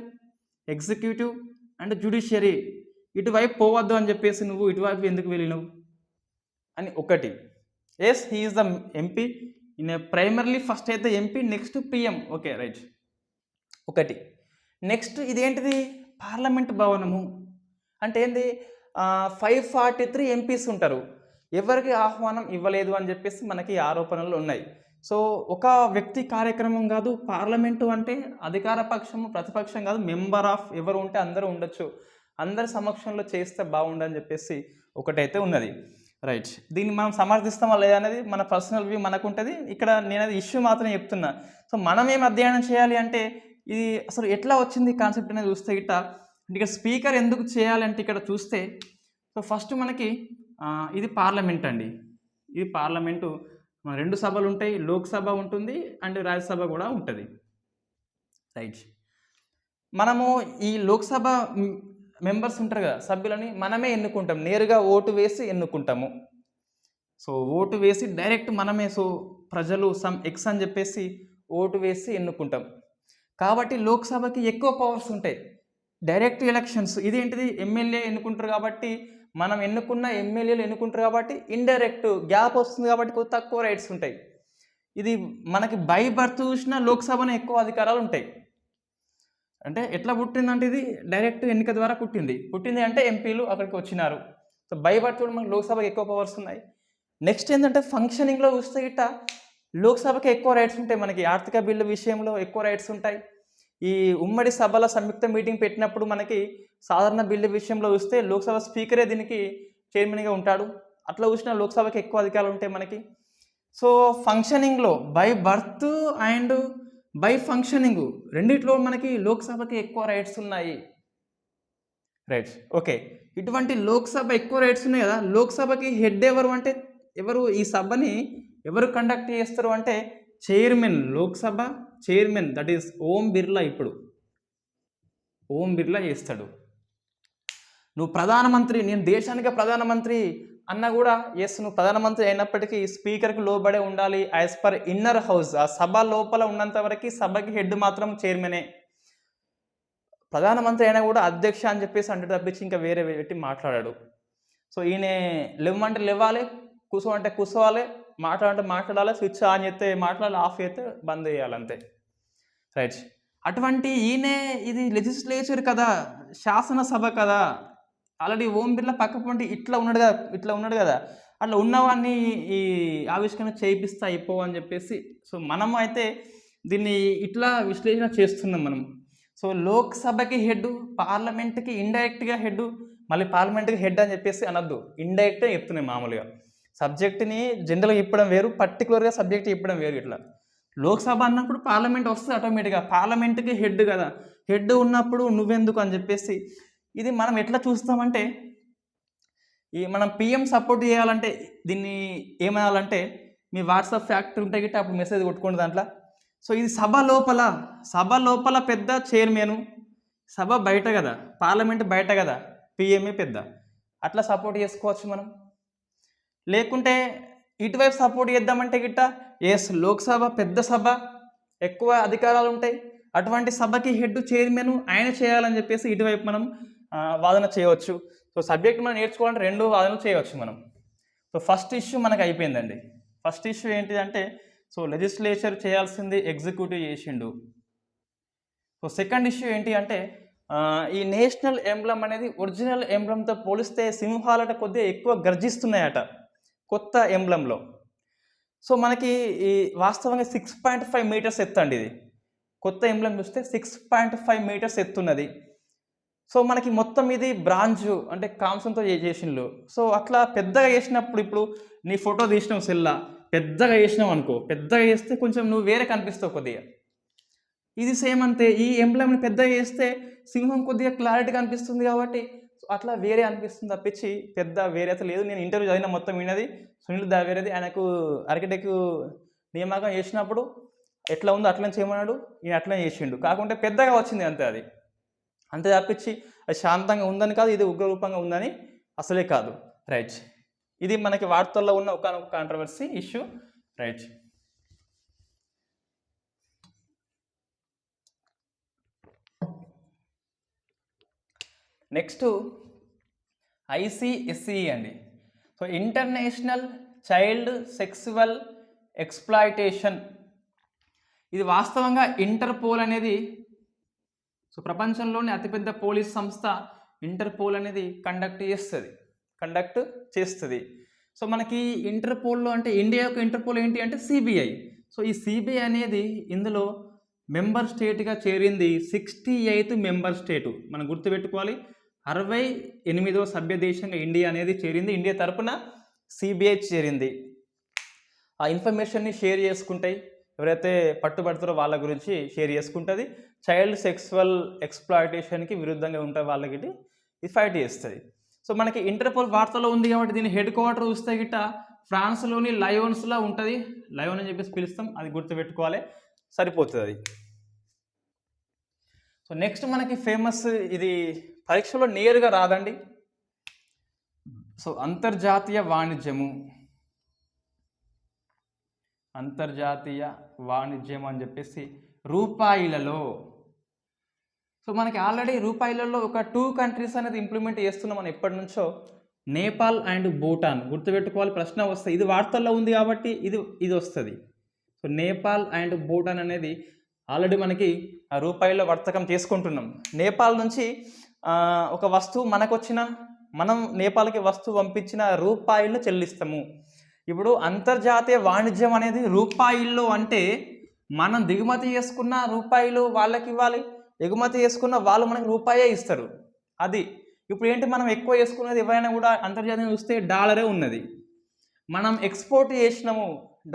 Speaker 1: ఎగ్జిక్యూటివ్ అండ్ జ్యుడిషియరీ. ఇటువైపు పోవద్దు అని చెప్పేసి నువ్వు ఇటువైపు ఎందుకు వెళ్ళినవు అని ఒకటి. Yes, he is the MP in primarily. First అయితే MP, next PM. Okay, right. ఒకటి. నెక్స్ట్ ఇదేంటిది పార్లమెంట్ భవనము అంటే ఏంది? 543 ఎంపీస్ ఉంటారు, ఎవరికి ఆహ్వానం ఇవ్వలేదు అని చెప్పేసి మనకి ఆరోపణలు ఉన్నాయి. సో ఒక వ్యక్తి కార్యక్రమం కాదు పార్లమెంటు అంటే, అధికార పక్షము ప్రతిపక్షం కాదు, మెంబర్ ఆఫ్ ఎవరు ఉంటే అందరూ ఉండొచ్చు, అందరి సమక్షంలో చేస్తే బాగుండని చెప్పేసి ఒకటైతే ఉన్నది. రైట్. దీన్ని మనం సమర్థిస్తామా లేదా అనేది మన పర్సనల్ వ్యూ మనకు ఉంటుంది. ఇక్కడ నేను అది ఇష్యూ మాత్రమే చెప్తున్నా. సో మనం ఏం అధ్యయనం చేయాలి అంటే ఇది అసలు ఎట్లా వచ్చింది కాన్సెప్ట్ అనేది చూస్తే గిట్ట ఇక్కడ స్పీకర్ ఎందుకు చేయాలంటే ఇక్కడ చూస్తే సో ఫస్ట్ మనకి ఇది పార్లమెంట్ అండి. ఇది పార్లమెంటు 2 సభలు ఉంటాయి, లోక్సభ ఉంటుంది అండ్ రాజ్యసభ కూడా ఉంటుంది. రైట్. మనము ఈ లోక్సభ మెంబర్స్ ఉంటారు కదా, సభ్యులని మనమే ఎన్నుకుంటాం, నేరుగా ఓటు వేసి ఎన్నుకుంటాము. సో ఓటు వేసి డైరెక్ట్ మనమే, సో ప్రజలు సమ్ ఎక్స్ అని చెప్పేసి ఓటు వేసి ఎన్నుకుంటాం. కాబట్టి లోక్సభకి ఎక్కువ పవర్స్ ఉంటాయి, డైరెక్ట్ ఎలక్షన్స్. ఇదేంటిది ఎమ్మెల్యే ఎన్నుకుంటారు కాబట్టి, మనం ఎన్నుకున్న ఎమ్మెల్యేలు ఎన్నుకుంటారు కాబట్టి ఇండైరెక్ట్ గ్యాప్ వస్తుంది కాబట్టి తక్కువ రైట్స్ ఉంటాయి. ఇది మనకి బై బర్త్ చూసినా లోక్సభనే ఎక్కువ అధికారాలు ఉంటాయి. అంటే ఎట్లా పుట్టిందంటే ఇది డైరెక్ట్ ఎన్నిక ద్వారా పుట్టింది అంటే ఎంపీలు అక్కడికి వచ్చినారు. సో బై బర్త్ కూడా మనకు లోక్సభకి ఎక్కువ పవర్స్ ఉన్నాయి. నెక్స్ట్ ఏంటంటే ఫంక్షనింగ్లో చూస్తే గిట్ట లోక్సభకి ఎక్కువ రైట్స్ ఉంటాయి. మనకి ఆర్థిక బిల్లు విషయంలో ఎక్కువ రైట్స్ ఉంటాయి. ఈ ఉమ్మడి సభల సంయుక్త మీటింగ్ పెట్టినప్పుడు మనకి సాధారణ బిల్లు విషయంలో చూస్తే లోక్సభ స్పీకరే దీనికి చైర్మన్గా ఉంటాడు. అట్లా చూసినా లోక్సభకి ఎక్కువ అధికారాలు ఉంటాయి మనకి. సో ఫంక్షనింగ్లో by birth and by functioning రెండిట్లో మనకి లోక్సభకి ఎక్కువ రైట్స్ ఉన్నాయి. రైట్స్. ఓకే, ఇటువంటి లోక్సభ ఎక్కువ రైట్స్ ఉన్నాయి కదా, లోక్సభకి హెడ్ ఎవరు అంటే ఎవరు, ఈ సభని ఎవరు కండక్ట్ చేస్తారు అంటే chairman, Lok Sabha chairman that is Om Birla. ఇప్పుడు ఓం బిర్లా చేస్తాడు. నువ్వు ప్రధానమంత్రి, నేను దేశానికి ప్రధానమంత్రి అన్న కూడా ఎస్, నువ్వు ప్రధానమంత్రి అయినప్పటికీ స్పీకర్కి లోబడే ఉండాలి యాజ్ పర్ ఇన్నర్ హౌస్. ఆ సభ లోపల ఉన్నంత వరకు సభకి హెడ్ మాత్రం చైర్మనే. ప్రధానమంత్రి అయినా కూడా అధ్యక్ష అని చెప్పేసి అంటే తప్పించి ఇంకా వేరే పెట్టి మాట్లాడాడు. సో ఈయన లేవమంటే లేవాలి, కూర్చోమంటే కూర్చోవాలి, మాట్లాడంటే మాట్లాడాలి, స్విచ్ ఆన్ చేస్తే మాట్లాడాలి, ఆఫ్ చేస్తే బంద్ చేయాలి, అంతే. రైట్. అటువంటి ఈయనే ఇది లెజిస్లేచర్ కదా, శాసనసభ కదా, ఆల్రెడీ ఓం బిర్లా పక్క పంటి ఇట్లా ఉన్నాడు కదా, అట్లా ఉన్నవాన్ని ఈ ఆవిష్కరణ చేయిస్తా అయిపో అని చెప్పేసి. సో మనం అయితే దీన్ని ఇట్లా విశ్లేషణ చేస్తున్నాం మనం. సో లోక్సభకి హెడ్, పార్లమెంట్కి ఇండైరెక్ట్గా హెడ్, మళ్ళీ పార్లమెంట్కి హెడ్ అని చెప్పేసి అనొద్దు, ఇండైరెక్ట్గా చెప్తున్నాయి. మామూలుగా సబ్జెక్ట్ని జనరల్గా చెప్పడం వేరు, పర్టికులర్గా సబ్జెక్ట్ చెప్పడం వేరు. ఇట్లా లోక్సభ అన్నప్పుడు పార్లమెంట్ వస్తుంది ఆటోమేటిక్గా, పార్లమెంట్కి హెడ్ కదా, హెడ్ ఉన్నప్పుడు నువ్వెందుకు అని చెప్పేసి. ఇది మనం ఎట్లా చూస్తామంటే ఈ మనం పిఎం సపోర్ట్ చేయాలంటే దీన్ని ఏమనాలంటే మీ వాట్సాప్ ఫ్యాక్టరీ ఉంటే గిట్ట అప్పుడు మెసేజ్ కొట్టుకోండి దాంట్లో. సో ఇది సభ లోపల పెద్ద చైర్మన్, సభ బయట కదా, పార్లమెంట్ బయట కదా, పిఎంఏ పెద్ద. అట్లా సపోర్ట్ చేసుకోవచ్చు మనం. లేకుంటే ఇటువైపు సపోర్ట్ చేద్దామంటే గిట్ట ఎస్, లోక్సభ పెద్ద సభ, ఎక్కువ అధికారాలు ఉంటాయి, అటువంటి సభకి హెడ్ చైర్మన్ ఆయన చేయాలని చెప్పేసి ఇటువైపు మనం వాదన చేయవచ్చు. సో సబ్జెక్ట్ మనం నేర్చుకోవాలంటే 2 వాదనలు చేయవచ్చు మనం. సో ఫస్ట్ ఇష్యూ మనకు అయిపోయిందండి. ఫస్ట్ ఇష్యూ ఏంటిదంటే సో లెజిస్లేచర్ చేయాల్సింది ఎగ్జిక్యూటివ్ చేసిండు. సో సెకండ్ ఇష్యూ ఏంటి అంటే ఈ నేషనల్ ఎంబ్లమ్ అనేది ఒరిజినల్ ఎంబ్లమ్తో పోలిస్తే సింహాలట కొద్దిగా ఎక్కువ గర్జిస్తున్నాయట కొత్త ఎంబ్లంలో. సో మనకి ఈ వాస్తవంగా 6.5 మీటర్స్ ఎత్తు అండి. ఇది కొత్త ఎంబ్లం చూస్తే 6.5 మీటర్స్ ఎత్తున్నది. సో మనకి మొత్తం ఇది బ్రాంజు అంటే కాంసంతో చేసిండ్రు. సో అట్లా పెద్దగా చేసినప్పుడు ఇప్పుడు నీ ఫోటో తీసినావు సెల్లా పెద్దగా చేసినావు అనుకో, పెద్దగా చేస్తే కొంచెం నువ్వు వేరే కనిపిస్తావు కొద్దిగా. ఇది సేమ్ అంతే, ఈ ఎంబ్లమ్ని పెద్దగా చేస్తే సింహం కొద్దిగా క్లారిటీగా అనిపిస్తుంది కాబట్టి అట్లా వేరే అనిపిస్తుంది తప్పించి పెద్ద వేరే అయితే లేదు. నేను ఇంటర్వ్యూ చదివిన మొత్తం విన్నది సునీల్ దావేరేది. ఆయనకు ఆర్కిటెక్ట్ నియామకం చేసినప్పుడు ఎట్లా ఉందో అట్లా చేయమన్నాడు, ఈయన అట్లా చేసిండు. కాకుంటే పెద్దగా వచ్చింది అంతే, అది అంతే తప్పించి అది శాంతంగా ఉందని కాదు, ఇది ఉగ్రరూపంగా ఉందని అసలే కాదు. రైట్, ఇది మనకి వార్తల్లో ఉన్న ఒక controversy issue. Right, next ICSE అండి. So international child sexual exploitation. ఇది వాస్తవంగా ఇంటర్పోల్ అనేది సో ప్రపంచంలోని అతిపెద్ద పోలీస్ సంస్థ ఇంటర్పోల్ అనేది కండక్ట్ చేస్తుంది. సో మనకి ఇంటర్పోల్లో అంటే ఇండియా యొక్క ఇంటర్పోల్ ఏంటి అంటే CBI. సో ఈ CBI అనేది ఇందులో మెంబర్ స్టేట్గా చేరింది 68th మెంబర్ స్టేటు. మనం గుర్తుపెట్టుకోవాలి, 68వ సభ్య దేశంగా ఇండియా అనేది చేరింది. ఇండియా తరపున CBI చేరింది. ఆ ఇన్ఫర్మేషన్ని షేర్ చేసుకుంటాయి, ఎవరైతే పట్టుబడతారో వాళ్ళ గురించి షేర్ చేసుకుంటుంది. చైల్డ్ సెక్సువల్ ఎక్స్ప్లాయిటేషన్కి విరుద్ధంగా ఉంటే వాళ్ళకి ఇది ఫైట్ చేస్తుంది. సో మనకి ఇంటర్పోల్ వార్తలో ఉంది కాబట్టి దీని హెడ్ క్వార్టర్ చూస్తే గిట్ట ఫ్రాన్స్లోని లయోన్స్లో ఉంటుంది. లయోన్ అని చెప్పేసి పిలుస్తాం, అది గుర్తుపెట్టుకోవాలి, సరిపోతుంది అది. సో నెక్స్ట్ మనకి ఫేమస్, ఇది పరీక్షలో నేరుగా రాదండి. సో అంతర్జాతీయ వాణిజ్యం అని చెప్పేసి రూపాయలలో. సో మనకి ఆల్రెడీ రూపాయలలో ఒక 2 కంట్రీస్ అనేది ఇంప్లిమెంట్ చేస్తున్నాం మనం ఎప్పటి నుంచో, నేపాల్ అండ్ భూటాన్. గుర్తుపెట్టుకోవాలి, ప్రశ్న వస్తుంది, ఇది వార్తల్లో ఉంది కాబట్టి ఇది వస్తుంది. సో నేపాల్ అండ్ భూటాన్ అనేది ఆల్రెడీ మనకి రూపాయల్లో వర్తకం చేసుకుంటున్నాం. నేపాల్ నుంచి ఒక వస్తువు మనకు వచ్చిన, మనం నేపాల్కి వస్తువు పంపించిన రూపాయలను చెల్లిస్తాము. ఇప్పుడు అంతర్జాతీయ వాణిజ్యం అనేది రూపాయల్లో అంటే మనం దిగుమతి చేసుకున్న రూపాయలు వాళ్ళకి ఇవ్వాలి, ఎగుమతి చేసుకున్న వాళ్ళు మనకి రూపాయే ఇస్తారు. అది ఇప్పుడు ఏంటి, మనం ఎక్కువ చేసుకున్నది ఎవరైనా కూడా అంతర్జాతీయం చూస్తే డాలరే ఉన్నది. మనం ఎక్స్పోర్ట్ చేసినాము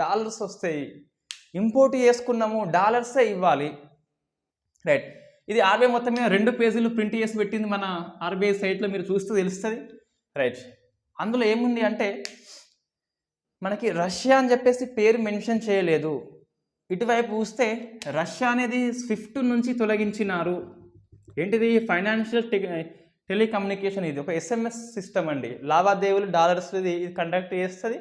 Speaker 1: డాలర్స్ వస్తాయి, ఇంపోర్ట్ చేసుకున్నాము డాలర్సే ఇవ్వాలి. రైట్, ఇది RBI మొత్తం మీద 2 పేజీలు ప్రింట్ చేసి పెట్టింది మన RBI సైట్లో, మీరు చూస్తూ తెలుస్తుంది. రైట్, అందులో ఏముంది అంటే మనకి రష్యా అని చెప్పేసి పేరు మెన్షన్ చేయలేదు. ఇటువైపు చూస్తే రష్యా అనేది స్విఫ్ట్ నుంచి తొలగించినారు. ఏంటిది, ఫైనాన్షియల్ టెలికమ్యూనికేషన్, ఇది ఒక SMS సిస్టమ్ అండి, లావాదేవీలు డాలర్స్ ఇది కండక్ట్ చేస్తుంది.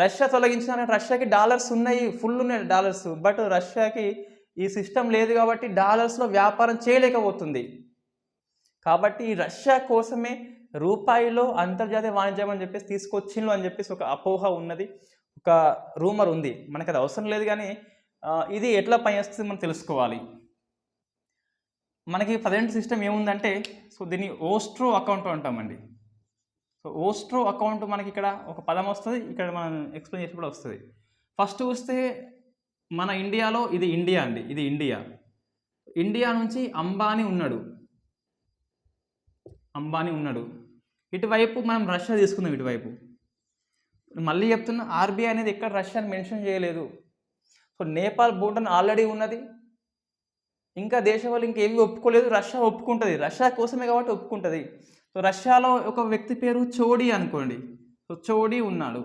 Speaker 1: రష్యా తొలగించిన, రష్యాకి డాలర్స్ ఉన్నాయి, ఫుల్ ఉన్నాయి డాలర్స్, బట్ రష్యాకి ఈ సిస్టమ్ లేదు కాబట్టి డాలర్స్లో వ్యాపారం చేయలేకపోతుంది. కాబట్టి రష్యా కోసమే రూపాయిలో అంతర్జాతీయ వాణిజ్యం అని చెప్పేసి తీసుకొచ్చిండ్రు అని చెప్పేసి ఒక అపోహ ఉన్నది, ఒక రూమర్ ఉంది. మనకు అది అవసరం లేదు, కానీ ఇది ఎట్లా పనిచేస్తుంది మనం తెలుసుకోవాలి. మనకి ప్రజెంట్ సిస్టమ్ ఏముందంటే, సో దీన్ని ఓస్ట్రో అకౌంట్ అంటామండి. సో ఓస్ట్రో అకౌంట్ మనకి ఇక్కడ ఒక పదం వస్తుంది, ఇక్కడ మనం ఎక్స్ప్లెయిన్ చేసి కూడా వస్తుంది. ఫస్ట్ చూస్తే మన ఇండియాలో ఇది ఇండియా అండి, ఇది ఇండియా నుంచి అంబానీ ఉన్నాడు. ఇటువైపు మనం రష్యా తీసుకుందాం. ఇటువైపు మళ్ళీ చెప్తున్నా, RBI అనేది ఎక్కడ రష్యాని మెన్షన్ చేయలేదు. సో నేపాల్ భూటాన్ ఆల్రెడీ ఉన్నది, ఇంకా దేశం వాళ్ళు ఇంకేమీ ఒప్పుకోలేదు, రష్యా ఒప్పుకుంటుంది, రష్యా కోసమే కాబట్టి ఒప్పుకుంటుంది. సో రష్యాలో ఒక వ్యక్తి పేరు చోడీ అనుకోండి, సో చోడీ ఉన్నాడు.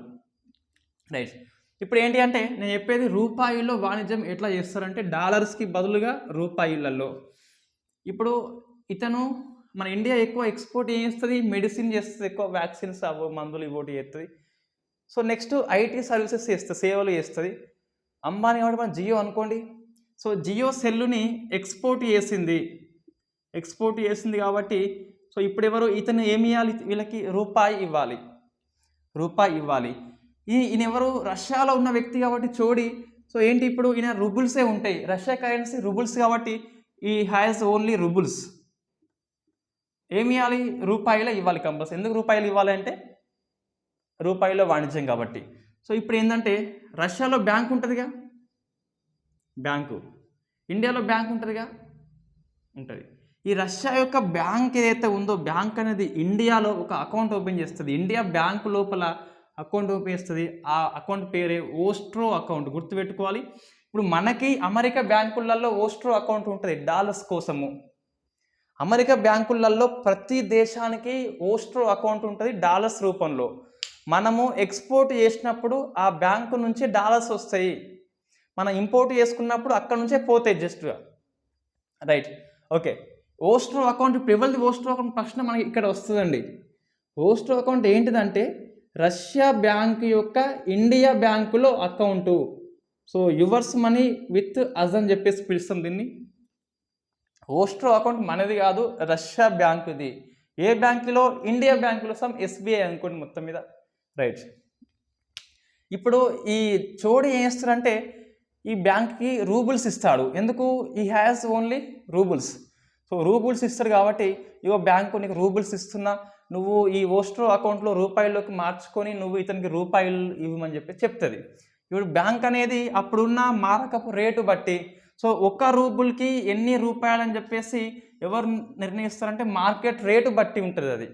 Speaker 1: రైట్, ఇప్పుడు ఏంటి అంటే నేను చెప్పేది రూపాయిల్లో వాణిజ్యం ఎట్లా చేస్తారంటే డాలర్స్కి బదులుగా రూపాయిలలో. ఇప్పుడు ఇతను మన ఇండియా ఎక్కువ ఎక్స్పోర్ట్ ఏం చేస్తుంది, మెడిసిన్ చేస్తుంది, ఎక్కువ వ్యాక్సిన్స్ మందులు ఇవ్వటి చేస్తుంది. సో నెక్స్ట్ IT సర్వీసెస్ చేస్తుంది, సేవలు చేస్తుంది. అంబానీ కాబట్టి మన జియో అనుకోండి, సో జియో సెల్లుని ఎక్స్పోర్ట్ చేసింది కాబట్టి సో ఇప్పుడు ఎవరు ఇతను ఏమి ఇవ్వాలి, వీళ్ళకి రూపాయి ఇవ్వాలి. ఈయన ఎవరు, రష్యాలో ఉన్న వ్యక్తి కాబట్టి చోడి. సో ఏంటి ఇప్పుడు ఈయన రూబుల్సే ఉంటాయి, రష్యా కరెన్సీ రూబుల్స్ కాబట్టి ఈ హ్యాస్ ఓన్లీ రూబుల్స్. ఏమి ఇవ్వాలి, రూపాయిలో ఇవ్వాలి కంపల్సరీ. ఎందుకు రూపాయలు ఇవ్వాలి అంటే రూపాయిలో వాణిజ్యం కాబట్టి. సో ఇప్పుడు ఏంటంటే రష్యాలో బ్యాంక్ ఉంటుందిగా, ఇండియాలో బ్యాంక్ ఉంటుందిగా, ఉంటుంది. ఈ రష్యా యొక్క బ్యాంక్ ఏదైతే ఉందో, బ్యాంక్ అనేది ఇండియాలో ఒక అకౌంట్ ఓపెన్ చేస్తుంది, ఇండియా బ్యాంక్ లోపల అకౌంట్ ఓపెన్ చేస్తుంది. ఆ అకౌంట్ పేరే ఓస్ట్రో అకౌంట్, గుర్తుపెట్టుకోవాలి. ఇప్పుడు మనకి అమెరికా బ్యాంకులలో ఓస్ట్రో అకౌంట్ ఉంటుంది డాలర్స్ కోసము. అమెరికా బ్యాంకులలో ప్రతి దేశానికి ఓస్ట్రో అకౌంట్ ఉంటుంది డాలర్స్ రూపంలో. మనము ఎక్స్పోర్ట్ చేసినప్పుడు ఆ బ్యాంకు నుంచి డాలర్స్ వస్తాయి, మనం ఇంపోర్ట్ చేసుకున్నప్పుడు అక్కడ నుంచే పోతాయి జస్ట్గా, రైట్. ఓకే, ఓస్ట్రో అకౌంట్ ఇప్పుడు ఎవరిది ఓస్ట్రో అకౌంట్ ప్రశ్న మనకి ఇక్కడ వస్తుందండి. ఓస్ట్రో అకౌంట్ ఏంటిదంటే రష్యా బ్యాంక్ యొక్క ఇండియా బ్యాంకులో account. So yours money with us అని చెప్పేసి పిలుస్తాం దీన్ని. ఓస్ట్రో అకౌంట్ మనది కాదు, రష్యా బ్యాంకుది. ఏ బ్యాంకులో, ఇండియా బ్యాంకులో, ఎస్బీఐ అనుకోండి మొత్తం మీద, రైట్. ఇప్పుడు ఈ చోడి ఏం చేస్తారంటే ఈ బ్యాంక్కి రూబుల్స్ ఇస్తాడు. ఎందుకు, ఈ has only roubles. So roubles ఇస్తాడు కాబట్టి ఇవో బ్యాంకు నీకు రూబుల్స్ ఇస్తున్నా, నువ్వు ఈ ఓస్ట్రో అకౌంట్లో రూపాయల్లోకి మార్చుకొని నువ్వు ఇతనికి రూపాయలు ఇవ్వమని చెప్పి చెప్తుంది. ఇప్పుడు బ్యాంక్ అనేది అప్పుడున్న మారకపు రేటు బట్టి, సో 1 రూబుల్కి ఎన్ని రూపాయలని చెప్పేసి ఎవరు నిర్ణయిస్తారంటే మార్కెట్ రేటు బట్టి ఉంటుంది అది.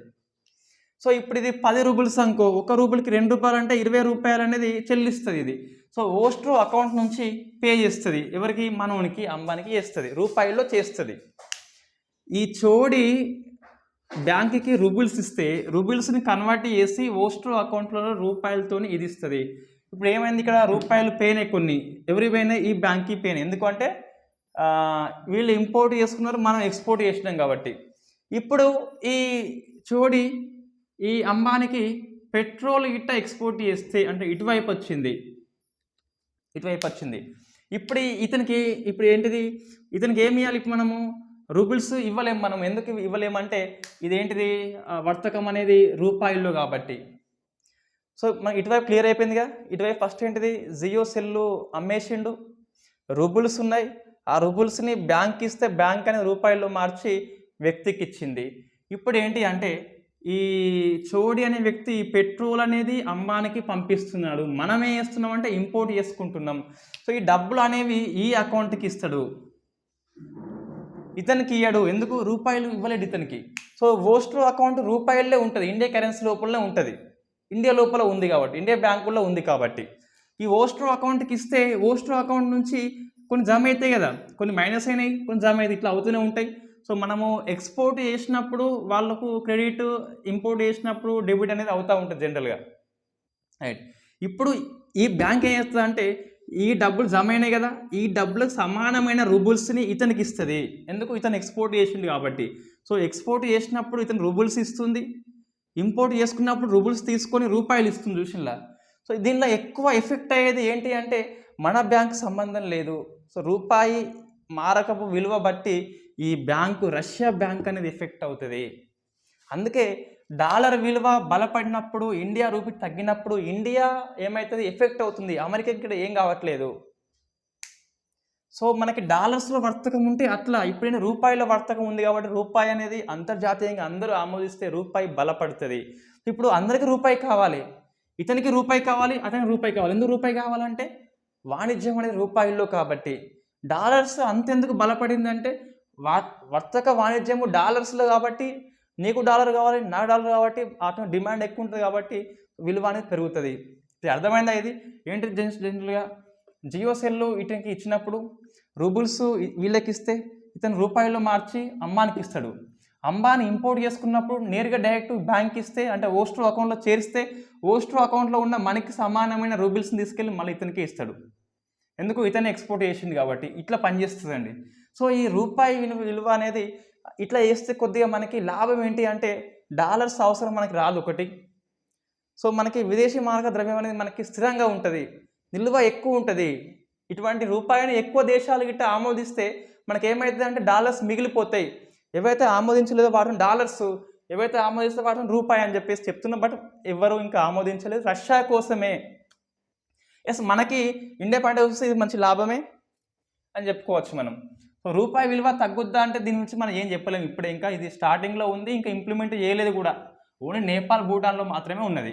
Speaker 1: సో ఇప్పుడు ఇది 10 రూబుల్స్ అనుకో, 1 రూబుల్కి 2 రూపాయలు అంటే 20 రూపాయలు అనేది చెల్లిస్తుంది ఇది. సో ఓస్ట్రో అకౌంట్ నుంచి పే చేస్తుంది, ఎవరికి, మనోనికి, అంబానికి చేస్తుంది, రూపాయల్లో చేస్తుంది. ఈ చోడి బ్యాంక్కి రూబుల్స్ ఇస్తే రూబుల్స్ని కన్వర్ట్ చేసి ఓస్ట్రో అకౌంట్లో రూపాయలతో ఇది ఇస్తుంది. ఇప్పుడు ఏమైంది, ఇక్కడ రూపాయలు పోయినాయి కొన్ని, ఎవరి పోయినాయి, ఈ బ్యాంక్కి పోయినాయి. ఎందుకంటే వీళ్ళు ఇంపోర్ట్ చేసుకున్నారు, మనం ఎక్స్పోర్ట్ చేసినాం కాబట్టి. ఇప్పుడు ఈ చోడి ఈ అంబానికి పెట్రోల్ గిట్ట ఎక్స్పోర్ట్ చేస్తే అంటే ఇటువైపు వచ్చింది. ఇప్పుడు ఏంటిది, ఇతనికి ఏమి ఇవ్వాలి, ఇప్పుడు మనము రూబుల్స్ ఇవ్వలేము. మనం ఎందుకు ఇవ్వలేమంటే ఇదేంటిది, వర్తకం అనేది రూపాయల్లో కాబట్టి. సో మనకి ఇటువైపు క్లియర్ అయిపోయిందిగా. ఇటువైపు ఫస్ట్ ఏంటిది, జియో సెల్లు అమ్మేసిండు, రూబుల్స్ ఉన్నాయి, ఆ రూబుల్స్ని బ్యాంక్ ఇస్తే బ్యాంక్ అనేది రూపాయల్లో మార్చి వ్యక్తికి ఇచ్చింది. ఇప్పుడు ఏంటి అంటే ఈ చోడి అనే వ్యక్తి పెట్రోల్ అనేది అంబానికి పంపిస్తున్నాడు, మనమే చేస్తున్నాం అంటే ఇంపోర్ట్ చేసుకుంటున్నాం. సో ఈ డబ్బులు అనేవి ఈ అకౌంట్కి ఇస్తాడు, ఇతనికి ఇయ్యడు. ఎందుకు, రూపాయలు ఇవ్వలేడు ఇతనికి. సో ఓస్ట్రో అకౌంట్ రూపాయలే ఉంటుంది, ఇండియా కరెన్సీ లోపలనే ఉంటుంది, ఇండియా లోపల ఉంది కాబట్టి, ఇండియా బ్యాంకుల్లో ఉంది కాబట్టి. ఈ ఓస్ట్రో అకౌంట్కి ఇస్తే ఓస్ట్రో అకౌంట్ నుంచి కొన్ని జమ అవుతాయి కదా, కొన్ని మైనస్ అయినాయి, కొన్ని జమ అయితే ఇట్లా అవుతూనే ఉంటాయి. సో మనము ఎక్స్పోర్ట్ చేసినప్పుడు వాళ్ళకు క్రెడిట్, ఇంపోర్ట్ చేసినప్పుడు డెబిట్ అనేది అవుతూ ఉంటుంది జనరల్గా, రైట్. ఇప్పుడు ఈ బ్యాంక్ ఏం చేస్తుంది అంటే ఈ డబ్బులు జమ అయినాయి కదా, ఈ డబ్బులకు సమానమైన రూబుల్స్ని ఇతనికి ఇస్తుంది. ఎందుకు, ఇతను ఎక్స్పోర్ట్ చేసింది కాబట్టి. సో ఎక్స్పోర్ట్ చేసినప్పుడు ఇతను రూబుల్స్ ఇస్తుంది, ఇంపోర్ట్ చేసుకున్నప్పుడు రూబుల్స్ తీసుకొని రూపాయలు ఇస్తుంది చూసినలా. సో దీనిలో ఎక్కువ ఎఫెక్ట్ అయ్యేది ఏంటి అంటే మన బ్యాంక్ సంబంధం లేదు. సో రూపాయి మారకపు విలువ బట్టి ఈ బ్యాంకు, రష్యా బ్యాంక్ అనేది ఎఫెక్ట్ అవుతుంది. అందుకే డాలర్ విలువ బలపడినప్పుడు, ఇండియా రూపీ తగ్గినప్పుడు ఇండియా ఏమవుతుంది, ఎఫెక్ట్ అవుతుంది, అమెరికాకి ఇక్కడ ఏం కావట్లేదు. సో మనకి డాలర్స్లో వర్తకం ఉంటే అట్లా, ఇప్పుడైనా రూపాయిలో వర్తకం ఉంది కాబట్టి రూపాయి అనేది అంతర్జాతీయంగా అందరూ ఆమోదిస్తే రూపాయి బలపడుతుంది. ఇప్పుడు అందరికీ రూపాయి కావాలి, ఇతనికి రూపాయి కావాలి, అతనికి రూపాయి కావాలి. ఎందుకు రూపాయి కావాలంటే వాణిజ్యం అనేది రూపాయల్లో కాబట్టి. డాలర్స్ అంతెందుకు బలపడిందంటే వర్తక వాణిజ్యము డాలర్స్లో కాబట్టి, నీకు డాలర్ కావాలి, నా డాలర్ కాబట్టి అతను డిమాండ్ ఎక్కువ ఉంటుంది కాబట్టి విలువ అనేది పెరుగుతుంది. ఇది అర్థమైందా? ఇది ఏంటి జనరల్గా జియో సెల్లు ఇతనికి ఇచ్చినప్పుడు రూబుల్స్ వీళ్ళకి ఇస్తే ఇతను రూపాయల్లో మార్చి అంబానికి ఇస్తాడు. అంబానీ ఇంపోర్ట్ చేసుకున్నప్పుడు నేరుగా డైరెక్ట్ బ్యాంక్ ఇస్తే అంటే ఓస్ట్రో అకౌంట్లో చేరిస్తే ఓస్ట్రో అకౌంట్లో ఉన్న మనకి సమానమైన రూబుల్స్ని తీసుకెళ్ళి మళ్ళీ ఇతనికి ఇస్తాడు. ఎందుకు, ఇతను ఎక్స్పోర్ట్ చేసింది కాబట్టి. ఇట్లా పనిచేస్తుందండి. సో ఈ రూపాయి విలువ అనేది ఇట్లా చేస్తే కొద్దిగా మనకి లాభం ఏంటి అంటే డాలర్స్ అవసరం మనకి రాదు ఒకటి. సో మనకి విదేశీ మారక ద్రవ్యం అనేది మనకి స్థిరంగా ఉంటుంది, నిల్వ ఎక్కువ ఉంటుంది. ఇటువంటి రూపాయిని ఎక్కువ దేశాలు గిట్ట ఆమోదిస్తే మనకేమవుతుంది అంటే డాలర్స్ మిగిలిపోతాయి. ఏవైతే ఆమోదించలేదో వాటిని డాలర్స్, ఏవైతే ఆమోదిస్తే వాటిని రూపాయి అని చెప్పేసి చెప్తున్నాం. బట్ ఎవరు ఇంకా ఆమోదించలేదు. రష్యా కోసమే. ఎస్, మనకి ఇండియా పాయింట్ వస్తే ఇది మంచి లాభమే అని చెప్పుకోవచ్చు మనం. సో రూపాయి విలువ తగ్గుద్దా అంటే దీని గురించి మనం ఏం చెప్పలేము ఇప్పుడే. ఇంకా ఇది స్టార్టింగ్లో ఉంది, ఇంకా ఇంప్లిమెంట్ చేయలేదు కూడా. ఓన్లీ నేపాల్, భూటాన్లో మాత్రమే ఉన్నది.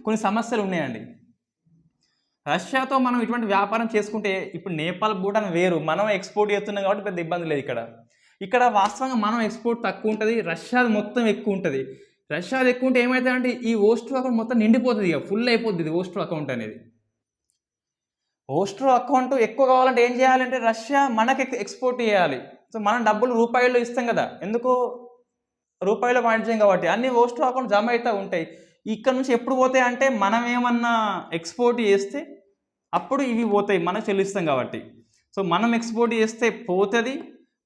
Speaker 1: కొన్ని సమస్యలు ఉన్నాయండి. రష్యాతో మనం ఇటువంటి వ్యాపారం చేసుకుంటే ఇప్పుడు నేపాల్, భూటాన్ వేరు, మనం ఎక్స్పోర్ట్ చేస్తున్నాం కాబట్టి పెద్ద ఇబ్బంది లేదు. ఇక్కడ వాస్తవంగా మనం ఎక్స్పోర్ట్ తక్కువ ఉంటుంది, రష్యాది మొత్తం ఎక్కువ ఉంటుంది. రష్యాది ఎక్కువ ఉంటే ఏమవుతుందంటే ఈ ఓస్ట్రో అకౌంట్ మొత్తం నిండిపోతుంది, ఇక ఫుల్ అయిపోతుంది ఇది ఓస్ట్రో అకౌంట్ అనేది. ఓస్ట్రో అకౌంట్ ఎక్కువ కావాలంటే ఏం చేయాలంటే రష్యా మనకి ఎక్స్పోర్ట్ చేయాలి. సో మనం డబ్బులు రూపాయల్లో ఇస్తాం కదా, ఎందుకు రూపాయల వాణిజ్యం కాబట్టి అన్ని ఓస్ట్రో అకౌంట్ జమ అవుతూ ఉంటాయి. ఇక్కడ నుంచి ఎప్పుడు పోతాయి అంటే మనం ఏమన్నా ఎక్స్పోర్ట్ చేస్తే అప్పుడు ఇవి పోతాయి, మనం చెల్లిస్తాం కాబట్టి. సో మనం ఎక్స్పోర్ట్ చేస్తే పోతుంది,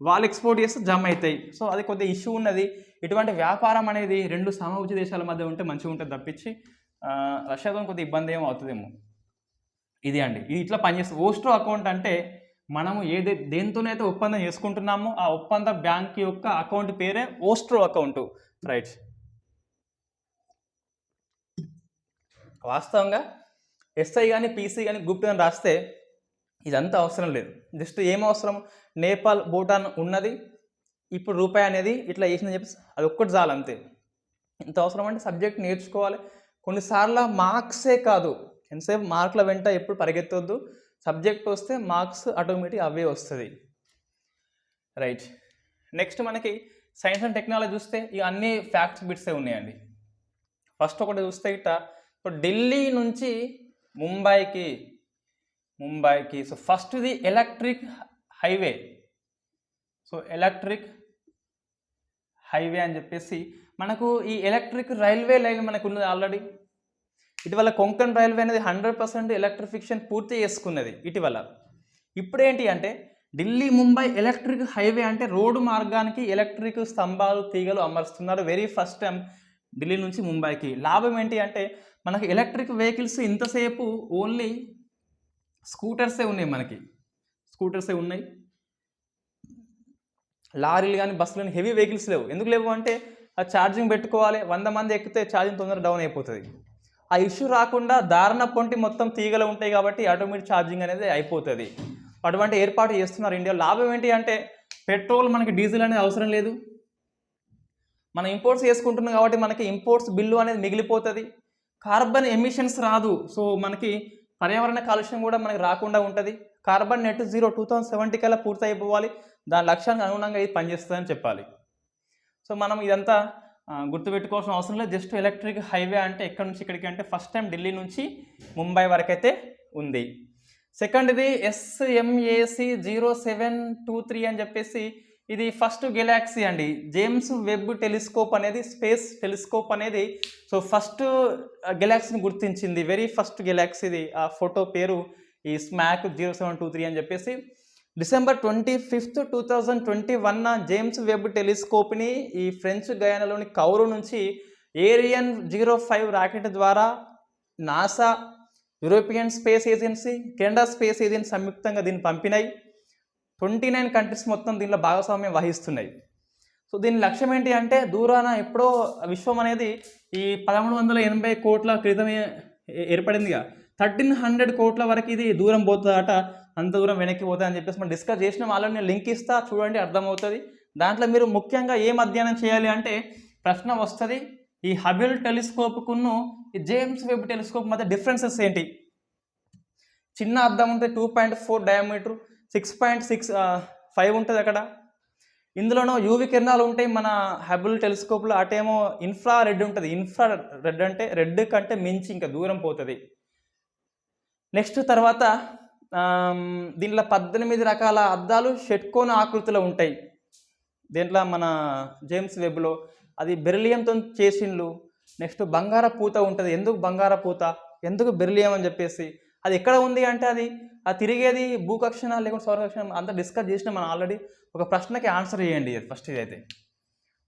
Speaker 1: వాళ్ళు ఎక్స్పోర్ట్ చేస్తే జమ అవుతాయి. సో అది కొద్దిగా ఇష్యూ ఉన్నది. ఇటువంటి వ్యాపారం అనేది రెండు సమభుజ దేశాల మధ్య ఉంటే మంచిగా ఉంటుంది తప్పించి రష్యాతో కొద్దిగా ఇబ్బంది ఏమో అవుతుందేమో. ఇది అండి, ఇది ఇట్లా పనిచేస్తుంది. ఓస్ట్రో అకౌంట్ అంటే మనము దేనితోనైతే ఒప్పందం చేసుకుంటున్నామో ఆ ఒప్పంద బ్యాంక్ యొక్క అకౌంట్ పేరే ఓస్ట్రో అకౌంట్. రైట్. వాస్తవంగా ఎస్ఐ కానీ పీసీ కానీ గ్రూప్ కానీ రాస్తే ఇదంతా అవసరం లేదు. జస్ట్ ఏం అవసరం, నేపాల్, భూటాన్ ఉన్నది, ఇప్పుడు రూపాయి అనేది ఇట్లా చేసిందని చెప్పి అది ఒక్కటి చాలు అంతే. ఇంత అవసరం అంటే సబ్జెక్ట్ నేర్చుకోవాలి. కొన్నిసార్లు మార్క్సే కాదు, ఎంతసేపు మార్కుల వెంట ఎప్పుడు పరిగెత్తొద్దు. సబ్జెక్ట్ వస్తే మార్క్స్ ఆటోమేటిక్ అవే వస్తుంది. రైట్. నెక్స్ట్ మనకి సైన్స్ అండ్ టెక్నాలజీ చూస్తే ఇక అన్ని ఫ్యాక్ట్స్ బిట్సే ఉన్నాయండి. ఫస్ట్ ఒకటి చూస్తే ఇట్లా ఇప్పుడు ఢిల్లీ నుంచి ముంబైకి సో ఫస్ట్ ఇది electric highway. So electric highway అని చెప్పేసి మనకు ఈ ఎలక్ట్రిక్ రైల్వే లైన్ మనకు ఉన్నది ఆల్రెడీ. ఇటీవల కొంకణ్ రైల్వే అనేది 100% ఎలక్ట్రిఫికేషన్ పూర్తి చేసుకున్నది ఇటీవల. ఇప్పుడు ఏంటి అంటే ఢిల్లీ ముంబై ఎలక్ట్రిక్ హైవే అంటే రోడ్డు మార్గానికి ఎలక్ట్రిక్ స్తంభాలు, తీగలు అమరుస్తున్నారు వెరీ ఫస్ట్ టైం ఢిల్లీ నుంచి ముంబైకి. లాభం ఏంటి అంటే మనకి ఎలక్ట్రిక్ వెహికల్స్ ఇంతసేపు ఓన్లీ స్కూటర్సే ఉన్నాయి, మనకి స్కూటర్సే ఉన్నాయి, లారీలు కానీ బస్సులు కానీ హెవీ వెహికల్స్ లేవు. ఎందుకు లేవు అంటే ఆ ఛార్జింగ్ పెట్టుకోవాలి, 100 మంది ఎక్కితే ఛార్జింగ్ తొందరగా డౌన్ అయిపోతుంది. ఆ ఇష్యూ రాకుండా దారుణ పొంటి మొత్తం తీగలు ఉంటాయి కాబట్టి ఆటోమేటిక్ ఛార్జింగ్ అనేది అయిపోతుంది. అటువంటి ఏర్పాటు చేస్తున్నారు ఇండియాలో. లాభం ఏంటి అంటే పెట్రోల్, మనకి డీజిల్ అనేది అవసరం లేదు, మనం ఇంపోర్ట్స్ చేసుకుంటున్నాం కాబట్టి మనకి ఇంపోర్ట్స్ బిల్లు అనేది మిగిలిపోతుంది, కార్బన్ ఎమిషన్స్ రాదు. సో మనకి పర్యావరణ కాలుష్యం కూడా మనకి రాకుండా ఉంటుంది. కార్బన్ నెట్ జీరో 2070 కల్లా పూర్తి అయిపోవాలి. దాని లక్ష్యానికి అనుగుణంగా ఇది పనిచేస్తుందని చెప్పాలి. సో మనం ఇదంతా గుర్తుపెట్టుకోవాల్సిన అవసరం లేదు. జస్ట్ ఎలక్ట్రిక్ హైవే అంటే ఎక్కడి నుంచి ఇక్కడికి అంటే ఫస్ట్ టైం ఢిల్లీ నుంచి ముంబై వరకు అయితే ఉంది. సెకండ్ ఇది SMAC 0723 అని చెప్పేసి ఇది ఫస్ట్ గెలాక్సీ అండి. జేమ్స్ వెబ్ టెలిస్కోప్ అనేది, స్పేస్ టెలిస్కోప్ అనేది సో ఫస్ట్ గెలాక్సీని గుర్తించింది, వెరీ ఫస్ట్ గెలాక్సీది. ఆ ఫోటో పేరు ఈ SMAC 0723 అని చెప్పేసి. December 25th, 2021 జేమ్స్ వెబ్ టెలిస్కోప్ని ఈ ఫ్రెంచ్ గయానాలోని కౌరు నుంచి ఏరియన్ 05 రాకెట్ ద్వారా NASA, European space agency, Canada space agency సంయుక్తంగా దీన్ని పంపినాయి. 29 కంట్రీస్ మొత్తం దీనిలో భాగస్వామ్యం వహిస్తున్నాయి. సో దీని లక్ష్యం ఏంటి అంటే దూరాన ఎప్పుడో విశ్వం అనేది ఈ 1180 కోట్ల క్రితమే ఏర్పడిందిగా, 1300 కోట్ల వరకు ఇది దూరం పోతుందట, అంత దూరం వెనక్కి పోతుంది అని చెప్పేసి మనం డిస్కస్ చేసిన వాళ్ళని నేను లింక్ ఇస్తా, చూడండి అర్థమవుతుంది. దాంట్లో మీరు ముఖ్యంగా ఏం అధ్యయనం చేయాలి అంటే ప్రశ్న వస్తుంది, ఈ హబుల్ టెలిస్కోప్కును ఈ జేమ్స్ వెబ్ టెలిస్కోప్ మధ్య డిఫరెన్సెస్ ఏంటి. చిన్న అద్దం ఉంటే 2.4 డయామీటర్, 6.65 ఉంటుంది అక్కడ. ఇందులోనో యూవి కిరణాలు ఉంటాయి మన హబుల్ టెలిస్కోప్లో, అటేమో ఇన్ఫ్రా రెడ్ ఉంటుంది. ఇన్ఫ్రా రెడ్ అంటే రెడ్ కంటే మించి ఇంకా దూరం పోతుంది. నెక్స్ట్ తర్వాత దీంట్లో 18 రకాల అద్దాలు షట్కోణ ఆకృతిలో ఉంటాయి. దీంట్లో మన జేమ్స్ వెబ్లో అది బెరిలియంతో చేసిండ్లు. నెక్స్ట్ బంగార పూత ఉంటుంది. ఎందుకు బంగార పూత, ఎందుకు బెరిలియం అని చెప్పేసి అది ఎక్కడ ఉంది అంటే అది తిరిగేది భూకక్షణ లేకుంటే సౌరకక్షణ అంతా డిస్కస్ చేసిన మనం ఆల్రెడీ. ఒక ప్రశ్నకి ఆన్సర్ చేయండి ఫస్ట్. ఇదైతే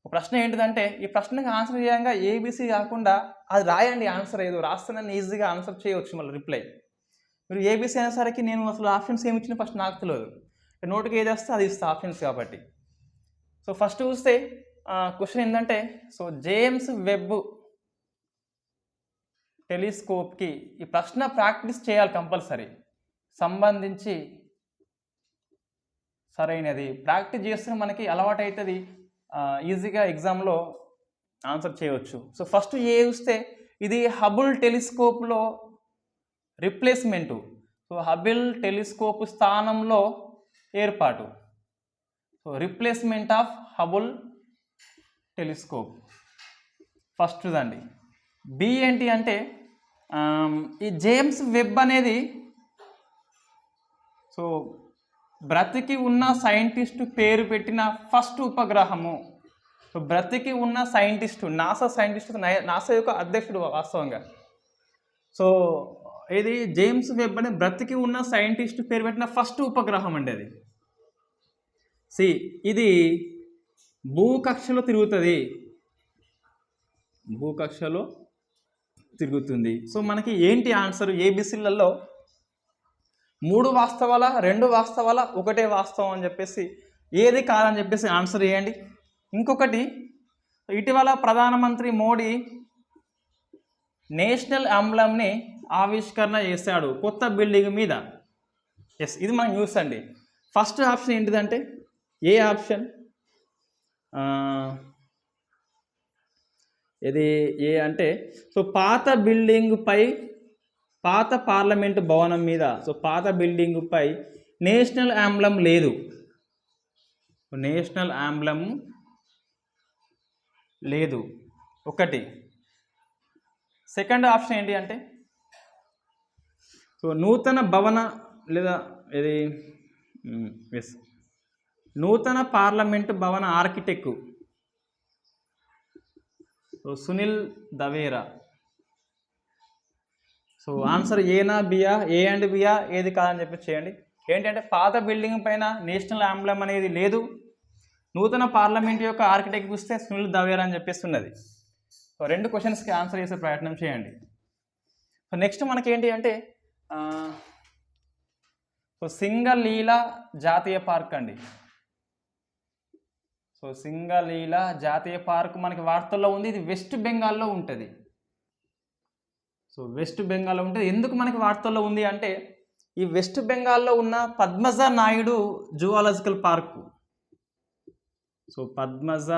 Speaker 1: ఒక ప్రశ్న ఏంటిదంటే ఈ ప్రశ్నకి ఆన్సర్ చేయంగా ఏబిసి కాకుండా అది రాయండి ఆన్సర్, ఏదో రాస్తే ఈజీగా ఆన్సర్ చేయవచ్చు మళ్ళీ రిప్లై. మీరు ఏబీసీ అనేసరికి నేను అసలు ఆప్షన్స్ ఏమి ఇచ్చినా ఫస్ట్ నాకు తెలియదు, నోటికి ఏది వస్తే అది ఇస్తా ఆప్షన్స్ కాబట్టి. సో ఫస్ట్ చూస్తే క్వశ్చన్ ఏంటంటే, సో జేమ్స్ వెబ్ టెలిస్కోప్కి ఈ ప్రశ్న ప్రాక్టీస్ చేయాలి కంపల్సరీ, సంబంధించి సరైనది. ప్రాక్టీస్ చేస్తే మనకి అలవాటు అవుతుంది, ఈజీగా ఎగ్జామ్లో ఆన్సర్ చేయవచ్చు. సో ఫస్ట్ ఏ చూస్తే ఇది హబుల్ టెలిస్కోప్లో రిప్లేస్మెంటు. సో హబుల్ టెలిస్కోప్ స్థానంలో ఏర్పాటు. So replacement of Hubble telescope first దండి. బి ఏంటి అంటే ఈ జేమ్స్ వెబ్ అనేది సో బ్రతికి ఉన్న సైంటిస్టు పేరు పెట్టిన ఫస్ట్ ఉపగ్రహము. సో బ్రతికి ఉన్న సైంటిస్టు, నాసా సైంటిస్టు, నాసా యొక్క అధ్యక్షుడు వాస్తవంగా. సో ఇది జేమ్స్ వెబ్ అనే బ్రతికి ఉన్న సైంటిస్టు పేరు పెట్టిన ఫస్ట్ ఉపగ్రహం అండి అది. సి ఇది భూకక్షలో తిరుగుతుంది, భూకక్షలో తిరుగుతుంది. సో మనకి ఏంటి ఆన్సర్? ఏబిసిలలో 3 వాస్తవాల, 2 వాస్తవాల, 1 వాస్తవం అని చెప్పేసి ఏది కాదని చెప్పేసి ఆన్సర్ చేయండి. ఇంకొకటి, ఇటీవల ప్రధానమంత్రి మోడీ నేషనల్ అంబ్లంని ఆవిష్కరణ చేశాడు కొత్త బిల్డింగ్ మీద. ఎస్, ఇది మన న్యూస్ అండి. ఫస్ట్ ఆప్షన్ ఏంటిదంటే ఏ ఆప్షన్? ఇది ఏ అంటే సో పాత బిల్డింగ్ పై, పాత పార్లమెంటు భవనం మీద, సో పాత బిల్డింగ్ పై నేషనల్ అంబ్లం లేదు, నేషనల్ అంబ్లం లేదు. ఒకటి. సెకండ్ ఆప్షన్ ఏంటి అంటే సో నూతన భవన లేదా ఇది ఎస్ నూతన పార్లమెంటు భవన architect so Sunil Davera. So answer ఏనా బియా? ఏ అండ్ బియా, ఏది కాదని చెప్పి చేయండి. ఏంటంటే పాత బిల్డింగ్ పైన నేషనల్ అంబ్లం అనేది లేదు, నూతన పార్లమెంట్ యొక్క ఆర్కిటెక్ట్ చూస్తే సునీల్ దవేరా అని చెప్పేస్తున్నది. సో 2 క్వశ్చన్స్కి ఆన్సర్ చేసే ప్రయత్నం చేయండి. సో నెక్స్ట్ మనకి ఏంటి అంటే సో సింగలీలా జాతీయ పార్క్ అండి. సో సింగలీలా జాతీయ పార్క్ మనకి వార్తల్లో ఉంది, ఇది వెస్ట్ బెంగాల్లో ఉంటుంది. సో వెస్ట్ బెంగాల్లో ఉంటుంది. ఎందుకు మనకి వార్తల్లో ఉంది అంటే ఈ వెస్ట్ బెంగాల్లో ఉన్న Padmaja Naidu zoological park. So Padmaja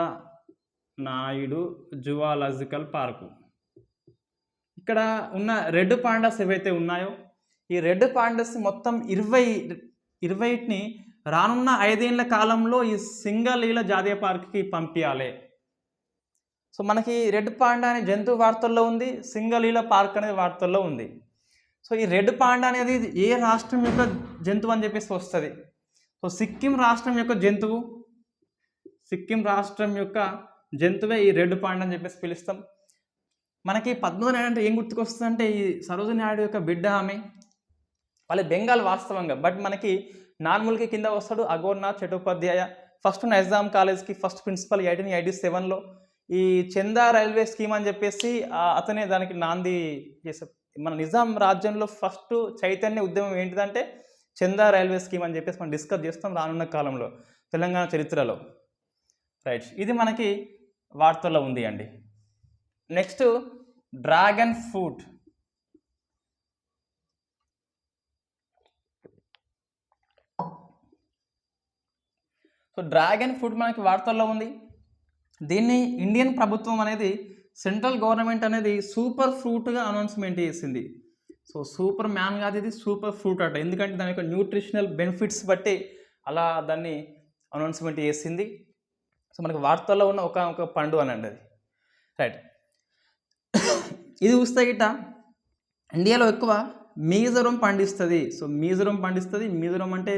Speaker 1: Naidu zoological park. ఇక్కడ ఉన్న రెడ్ పాండాస్ ఏవైతే ఉన్నాయో ఈ రెడ్ పాండాస్ మొత్తం 20ని రానున్న 5 ఏళ్ల కాలంలో ఈ సింగలీలా జాతీయ పార్క్కి పంపించాలి. సో మనకి రెడ్ పాండా అనే జంతువు వార్తల్లో ఉంది, సింగలీలా పార్క్ అనేది వార్తల్లో ఉంది. సో ఈ రెడ్ పాండా అనేది ఏ రాష్ట్రం యొక్క జంతువు అని చెప్పేసి వస్తుంది? సో సిక్కిం రాష్ట్రం యొక్క జంతువు, సిక్కిం రాష్ట్రం యొక్క జంతువే ఈ రెడ్ పాండా అని చెప్పేసి పిలుస్తాం. మనకి పద్మజ నాయుడు అంటే ఏం గుర్తుకొస్తుంది అంటే ఈ సరోజిని నాయుడు యొక్క బిడ్డ ఆమె, వాళ్ళ బెంగాల్ వాస్తవంగా. బట్ మనకి నార్మల్కి కింద వస్తాడు అఘోర్నాథ్ చటోపాధ్యాయ, ఫస్ట్ నైజాం కాలేజ్కి ఫస్ట్ ప్రిన్సిపల్ 1887లో. ఈ చందా రైల్వే స్కీమ్ అని చెప్పేసి అతనే దానికి నాంది చేశారు. మన నిజాం రాజ్యంలో ఫస్ట్ చైతన్య ఉద్యమం ఏంటిదంటే చందా రైల్వే స్కీమ్ అని చెప్పేసి మనం డిస్కస్ చేస్తాం రానున్న కాలంలో తెలంగాణ చరిత్రలో. రైట్, ఇది మనకి వార్తల్లో ఉంది అండి. Next dragon fruit. So dragon fruit మనకి వార్తల్లో ఉంది. దీన్ని ఇండియన్ ప్రభుత్వం అనేది, సెంట్రల్ గవర్నమెంట్ అనేది సూపర్ ఫ్రూట్గా అనౌన్స్మెంట్ చేసింది. సో సూపర్ మ్యాన్ కాదు, ఇది సూపర్ ఫ్రూట్ అట. ఎందుకంటే దాని యొక్క న్యూట్రిషనల్ బెనిఫిట్స్ బట్టి అలా దాన్ని అనౌన్స్మెంట్ చేసింది. సో మనకి వార్తల్లో ఉన్న ఒక పండు అనండి అది. రైట్, ఇది చూస్తే గిట్ట ఇండియాలో ఎక్కువ మిజోరం పండిస్తుంది. సో మిజోరం పండిస్తుంది. మిజోరం అంటే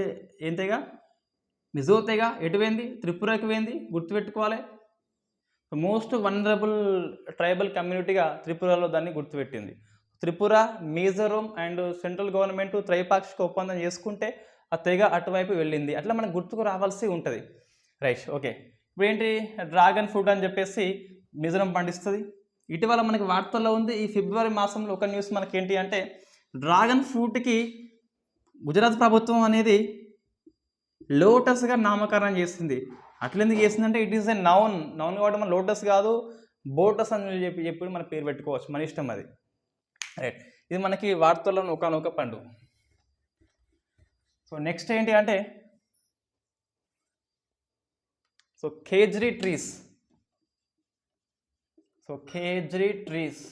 Speaker 1: ఏంతేగా, మిజోతేగా, ఎటు పోయింది? త్రిపురకి పోయింది, గుర్తుపెట్టుకోవాలి. మోస్ట్ వనరబుల్ ట్రైబల్ కమ్యూనిటీగా త్రిపురలో దాన్ని గుర్తుపెట్టింది. Tripura, Mizoram and central government త్రైపాక్షిక ఒప్పందం చేసుకుంటే ఆ తెగ అటువైపు వెళ్ళింది. అట్లా మనకు గుర్తుకు రావాల్సి ఉంటుంది. Right, okay. ఇప్పుడు ఏంటి? డ్రాగన్ ఫ్రూట్ అని చెప్పేసి మిజోరం పండిస్తుంది. ఇటీవల మనకి వార్తల్లో ఉంది. ఈ ఫిబ్రవరి మాసంలో ఒక న్యూస్ మనకి ఏంటి అంటే డ్రాగన్ ఫ్రూట్కి గుజరాత్ ప్రభుత్వం అనేది లోటస్గా నామకరణం చేసింది. అట్లెందుకు చేసిందంటే ఇట్ ఈస్ ఎ నౌన్ కాబట్టి మన లోటస్ కాదు బోటస్ అని చెప్పి మన పేరు పెట్టుకోవచ్చు, మన ఇష్టం అది. రైట్, ఇది మనకి వార్తల్లో ఒకనొక పండు. సో నెక్స్ట్ ఏంటి అంటే కేజ్రీ ట్రీస్. కేజ్రీ ట్రీస్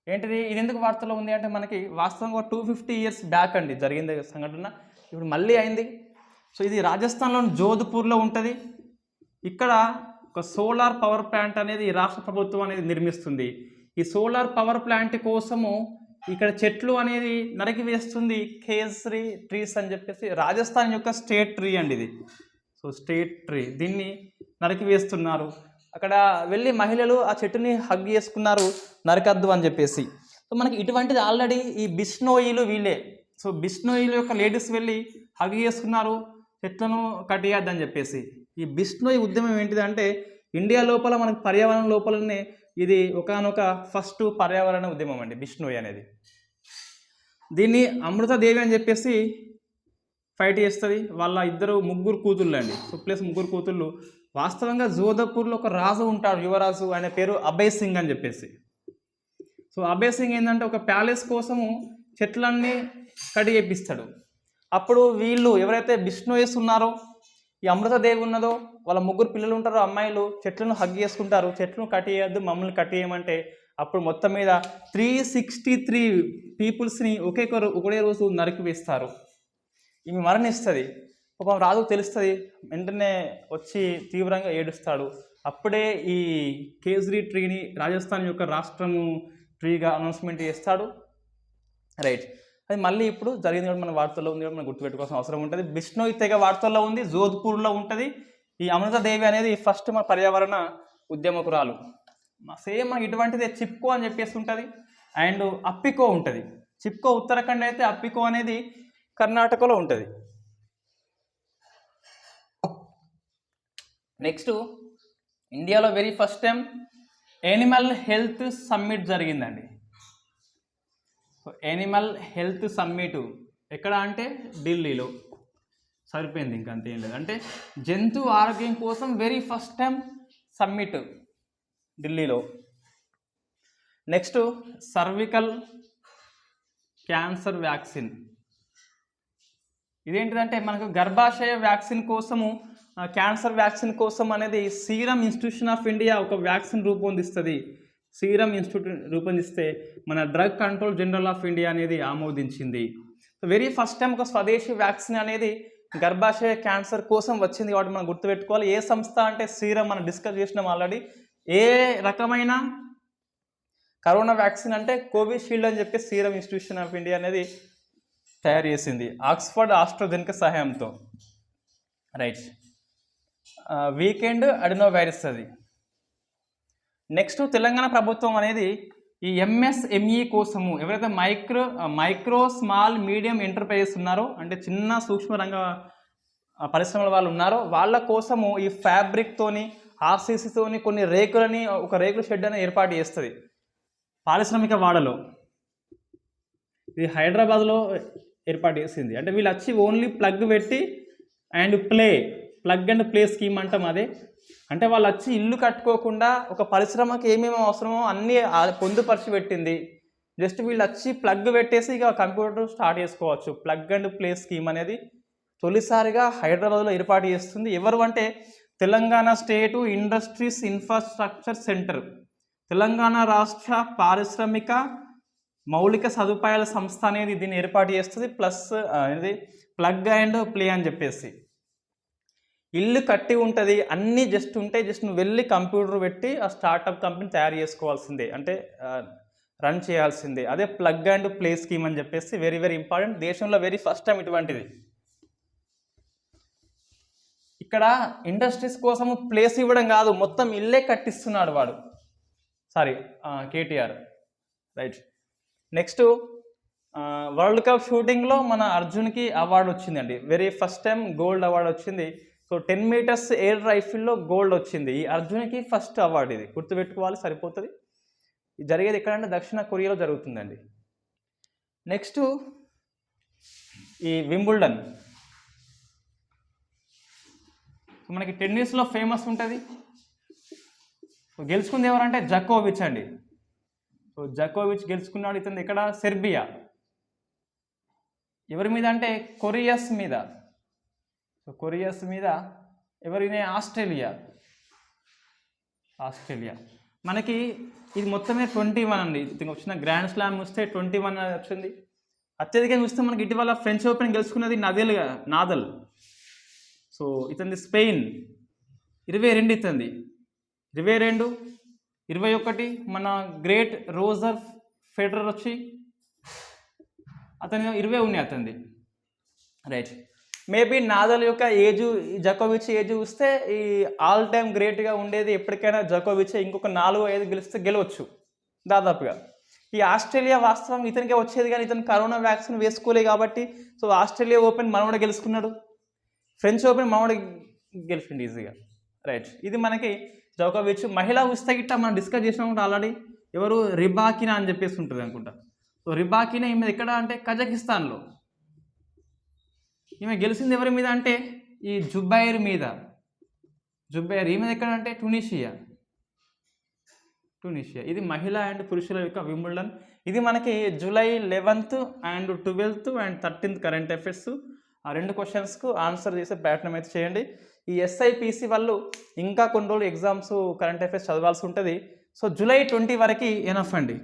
Speaker 1: ఏంటిది, ఇది ఎందుకు వార్తల్లో ఉంది అంటే మనకి వాస్తవంగా 250 years బ్యాక్ అండి జరిగింది సంఘటన, ఇప్పుడు మళ్ళీ అయింది. సో ఇది రాజస్థాన్లోని జోధ్పూర్లో ఉంటుంది. ఇక్కడ ఒక సోలార్ పవర్ ప్లాంట్ అనేది రాష్ట్ర ప్రభుత్వం అనేది నిర్మిస్తుంది. ఈ సోలార్ పవర్ ప్లాంట్ కోసము ఇక్కడ చెట్లు అనేది నరికి వేస్తుంది కేజ్రీ ట్రీస్ అని చెప్పేసి. రాజస్థాన్ యొక్క స్టేట్ ట్రీ అండి ఇది. సో స్టేట్ ట్రీ, దీన్ని నరికి వేస్తున్నారు. అక్కడ వెళ్ళి మహిళలు ఆ చెట్టుని హగ్ చేసుకున్నారు నరకద్దు అని చెప్పేసి. సో మనకి ఇటువంటిది ఆల్రెడీ ఈ బిష్నోయిలు వీళ్ళే. సో బిష్నోయిలు యొక్క లేడీస్ వెళ్ళి హగ్ చేసుకున్నారు చెట్లను కట్టేయద్దని చెప్పేసి. ఈ బిష్నోయి ఉద్యమం ఏంటిదంటే ఇండియా లోపల మనకి పర్యావరణం లోపలనే ఇది ఒకనొక ఫస్ట్ పర్యావరణ ఉద్యమం అండి బిష్నోయి అనేది. దీన్ని అమృతదేవి అని చెప్పేసి ఫైట్ చేస్తుంది. వాళ్ళ ముగ్గురు కూతుళ్ళు అండి. సో ప్లస్ ముగ్గురు కూతుళ్ళు. వాస్తవంగా జోధపూర్లో ఒక రాజు ఉంటాడు, యువరాజు, ఆయన పేరు అభయ్ సింగ్ అని చెప్పేసి. సో అభయ్ సింగ్ ఏంటంటే ఒక ప్యాలెస్ కోసము చెట్లన్నీ కట్ చేపిస్తాడు. అప్పుడు వీళ్ళు ఎవరైతే బిష్నోయిస్ ఉన్నారో, ఈ అమృతదేవి ఉన్నదో, వాళ్ళ ముగ్గురు పిల్లలు ఉంటారో అమ్మాయిలు, చెట్లను హగ్ చేసుకుంటారు. చెట్లను కట్ చేయొద్దు, మమ్మల్ని కట్ చేయమంటే అప్పుడు మొత్తం మీద 363 పీపుల్స్ని ఒకటే రోజు నరికి వేస్తారు. ఈమె మరణిస్తుంది. పాపం రాజుకు తెలుస్తుంది, వెంటనే వచ్చి తీవ్రంగా ఏడుస్తాడు. అప్పుడే ఈ కేజ్రీ ట్రీని రాజస్థాన్ యొక్క రాష్ట్రము ట్రీగా అనౌన్స్మెంట్ చేస్తాడు. రైట్, అది మళ్ళీ ఇప్పుడు జరిగింది కూడా మన వార్తల్లో ఉంది, మనం గుర్తుపెట్టుకోవాల్సిన అవసరం ఉంటుంది. బిష్నోయి తెగ వార్తల్లో ఉంది, జోధ్పూర్లో ఉంటుంది. ఈ అమృతదేవి అనేది ఫస్ట్ మన పర్యావరణ ఉద్యమకురాలు. సేమ్ మనకి ఇటువంటిదే చిప్కో అని చెప్పేసి ఉంటుంది, అండ్ అప్పికో ఉంటుంది. చిప్కో ఉత్తరాఖండ్ అయితే అప్పికో అనేది కర్ణాటకలో ఉంటుంది. నెక్స్ట్ ఇండియాలో very first time animal health summit జరిగిందండి. యానిమల్ హెల్త్ సమ్మిట్ ఎక్కడ అంటే ఢిల్లీలో. సరిపోయింది, ఇంకా అంతేం లేదు. అంటే జంతు ఆరోగ్యం కోసం వెరీ ఫస్ట్ టైం సమ్మిట్ ఢిల్లీలో. Next cervical cancer vaccine. ఇదేంటిదంటే మనకు గర్భాశయ వ్యాక్సిన్ కోసము, క్యాన్సర్ వ్యాక్సిన్ కోసం అనేది సీరం ఇన్స్టిట్యూషన్ ఆఫ్ ఇండియా ఒక వ్యాక్సిన్ రూపొందిస్తుంది. సీరం ఇన్స్టిట్యూట్ రూపొందిస్తే మన drug control general of India అనేది ఆమోదించింది. వెరీ ఫస్ట్ టైం ఒక స్వదేశీ వ్యాక్సిన్ అనేది గర్భాశయ క్యాన్సర్ కోసం వచ్చింది. కాబట్టి మనం గుర్తుపెట్టుకోవాలి. ఏ సంస్థ అంటే సీరం, మనం డిస్కస్ చేసినాం ఆల్రెడీ. ఏ రకమైన కరోనా వ్యాక్సిన్ అంటే కోవిషీల్డ్ అని చెప్పి సీరం ఇన్స్టిట్యూషన్ ఆఫ్ ఇండియా అనేది తయారు చేసింది ఆక్స్ఫర్డ్ ఆస్ట్రాజెనెకా సహాయంతో. రైట్, వీకెండ్ అడినో వైరస్ అది. నెక్స్ట్ తెలంగాణ ప్రభుత్వం అనేది ఈ ఎంఎస్ఎంఈ కోసము ఎవరైతే మైక్రో స్మాల్ మీడియం ఎంటర్ప్రైజెస్ ఉన్నారో, అంటే చిన్న సూక్ష్మ రంగ పరిశ్రమల వాళ్ళు ఉన్నారో, వాళ్ళ కోసము ఈ ఫ్యాబ్రిక్తోని ఆర్సీసీతోని కొన్ని రేకులని, ఒక రేకుల షెడ్ అని ఏర్పాటు చేస్తుంది పారిశ్రామిక వాడలో. ఇది హైదరాబాద్లో ఏర్పాటు చేసింది. అంటే వీళ్ళు వచ్చి ఓన్లీ ప్లగ్ పెట్టి and plug and play scheme అంటాం అదే. అంటే వాళ్ళు వచ్చి ఇల్లు కట్టుకోకుండా ఒక పరిశ్రమకి ఏమేమి అవసరమో అన్నీ పొందుపరిచి పెట్టింది. జస్ట్ వీళ్ళు వచ్చి ప్లగ్ పెట్టేసి ఇక కంప్యూటర్ స్టార్ట్ చేసుకోవచ్చు. ప్లగ్ అండ్ ప్లే స్కీమ్ అనేది తొలిసారిగా హైదరాబాద్లో ఏర్పాటు చేస్తుంది. ఎవరు అంటే తెలంగాణ స్టేటు ఇండస్ట్రీస్ ఇన్ఫ్రాస్ట్రక్చర్ సెంటర్, తెలంగాణ రాష్ట్ర పారిశ్రామిక మౌలిక సదుపాయాల సంస్థ అనేది దీన్ని ఏర్పాటు చేస్తుంది. ప్లస్ ఇది ప్లగ్ అండ్ ప్లే అని చెప్పేసి. ఇల్లు కట్టి ఉంటుంది, అన్నీ జస్ట్ ఉంటాయి. జస్ట్ నువ్వు వెళ్ళి కంప్యూటర్ పెట్టి ఆ స్టార్టప్ కంపెనీ తయారు చేసుకోవాల్సిందే, అంటే రన్ చేయాల్సిందే. అదే ప్లగ్ అండ్ ప్లే స్కీమ్ అని చెప్పేసి. Very very important. దేశంలో వెరీ ఫస్ట్ టైం ఇటువంటిది. ఇక్కడ ఇండస్ట్రీస్ కోసం ప్లేస్ ఇవ్వడం కాదు, మొత్తం ఇల్లే కట్టిస్తున్నాడు వాడు, KTR. Right, next world cup షూటింగ్లో మన అర్జున్కి అవార్డు వచ్చిందండి. Very first time gold award వచ్చింది. సో 10 meters ఎయిర్ రైఫిల్లో గోల్డ్ వచ్చింది. ఈ అర్జున్కి ఫస్ట్ అవార్డు. ఇది గుర్తుపెట్టుకోవాలి, సరిపోతుంది. ఇది జరిగేది ఎక్కడంటే దక్షిణ కొరియాలో జరుగుతుందండి. నెక్స్ట్ ఈ వింబుల్డన్. మనకి టెన్నిస్లో ఫేమస్ ఉంటుంది. గెలుచుకుంది ఎవరంటే జకోవిచ్ అండి. సో జకోవిచ్ గెలుచుకున్నాడు. ఇతను ఇక్కడ సెర్బియా. ఎవరి మీద అంటే కొరియాస్ మీద. సో కొరియాస్ మీద ఎవరినే ఆస్ట్రేలియా. మనకి ఇది మొత్తమే 21 అండి. ఇది వచ్చిన గ్రాండ్ స్లామ్ చూస్తే 21 వచ్చింది. అత్యధికంగా చూస్తే మనకి ఇటీవల ఫ్రెంచ్ ఓపెన్ గెలుచుకున్నది నాదల్. సో ఇతనిది స్పెయిన్ 22, ఇతనిది 22, 21. మన గ్రేట్ రోజర్ ఫెడరర్ వచ్చి అతని 20 ఉన్నాయి అతనిది. రైట్. మేబీ నాదల్ యొక్క ఏజ్, జకోవిచ్ ఏజ్ చూస్తే ఈ ఆల్ టైమ్ గ్రేట్గా ఉండేది ఎప్పటికైనా జకోవిచ్. ఇంకొక 4-5 గెలిస్తే గెలవచ్చు దాదాపుగా. ఈ ఆస్ట్రేలియా వాస్తవం ఇతనికే వచ్చేది, కానీ ఇతను కరోనా వ్యాక్సిన్ వేసుకోలేదు కాబట్టి సో ఆస్ట్రేలియా ఓపెన్ మనోడ గెలుచుకున్నాడు. ఫ్రెంచ్ ఓపెన్ మనోడ గెలిచిండు ఈజీగా. రైట్. ఇది మనకి జకోవిచ్. మహిళా కుస్తీ గిట్ట మనం డిస్కస్ చేసినాం ఆల్రెడీ. ఎవరు రిబాకినా అని చెప్పేసి ఉంటుంది అనుకుంటా. సో రిబాకినా ఈమె ఎక్కడ అంటే కజకిస్తాన్లో. ఈమె గెలిచింది ఎవరి మీద అంటే ఈ జుబైర్ మీద. ఈమె ఎక్కడ అంటే ట్యునీషియా. ఇది మహిళా అండ్ పురుషుల యొక్క వింబుల్డన్. ఇది మనకి July 11th and 12th and 13th current affairs. ఆ 2 క్వశ్చన్స్కు ఆన్సర్ చేసే ప్రయత్నం అయితే చేయండి. ఈ ఎస్ఐపిసి వాళ్ళు ఇంకా కొన్ని రోజులు ఎగ్జామ్స్ కరెంట్ అఫైర్స్ చదవాల్సి ఉంటుంది. సో జూలై 20 వరకు ఎనఫ్ అండి.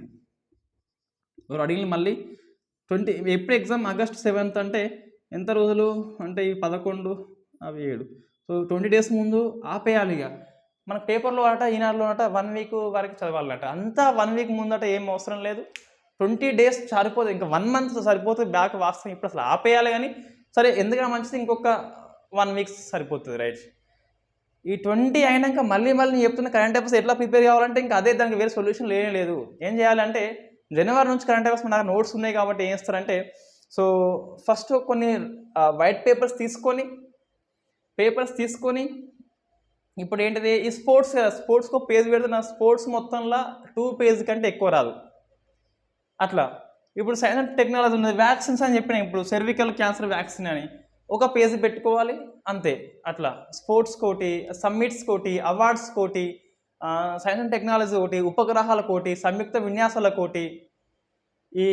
Speaker 1: ఎవరు అడిగిన మళ్ళీ 20 ఎప్పుడు ఎగ్జామ్ ఆగస్ట్ 7th అంటే ఎంత రోజులు అంటే ఈ 11 అవి 7. సో 20 days ముందు ఆపేయాలి. ఇక మన పేపర్లో అట ఈనాడులో అట 1 week వరకు చదవాలట. అంతా 1 week ముందట ఏం అవసరం లేదు. 20 days సరిపోతుంది, ఇంకా 1 month సరిపోతుంది బ్యాక్ వాస్తవం. ఇప్పుడు అసలు ఆపేయాలి, కానీ సరే ఎందుకన్నా మంచిది ఇంకొక 1 week సరిపోతుంది. రైట్. ఈ 20 అయినాక మళ్ళీ చెప్తున్న కరెంట్ అఫైర్స్ ఎట్లా ప్రిపేర్ కావాలంటే ఇంకా అదే, దానికి వేరే సొల్యూషన్ లేదు. ఏం చేయాలంటే జనవరి నుంచి కరెంట్ అఫైర్స్ నాకు నోట్స్ ఉన్నాయి కాబట్టి ఏం చేస్తారంటే, సో ఫస్ట్ కొన్ని వైట్ పేపర్స్ తీసుకొని ఇప్పుడు ఏంటిది ఈ స్పోర్ట్స్కి ఒక పేజ్ పెడితే నా స్పోర్ట్స్ మొత్తంలో 2 pages కంటే ఎక్కువ రాదు. అట్లా ఇప్పుడు సైన్స్ అండ్ టెక్నాలజీ ఉన్నది, వ్యాక్సిన్స్ అని చెప్పిన, ఇప్పుడు సెర్వికల్ క్యాన్సర్ వ్యాక్సిన్ అని ఒక పేజ్ పెట్టుకోవాలి అంతే. అట్లా స్పోర్ట్స్ కోటి, సమ్మిట్స్ కోటి, అవార్డ్స్ కోటి, సైన్స్ అండ్ టెక్నాలజీ ఒకటి, ఉపగ్రహాల కోటి, సంయుక్త విన్యాసాల కోటి, ఈ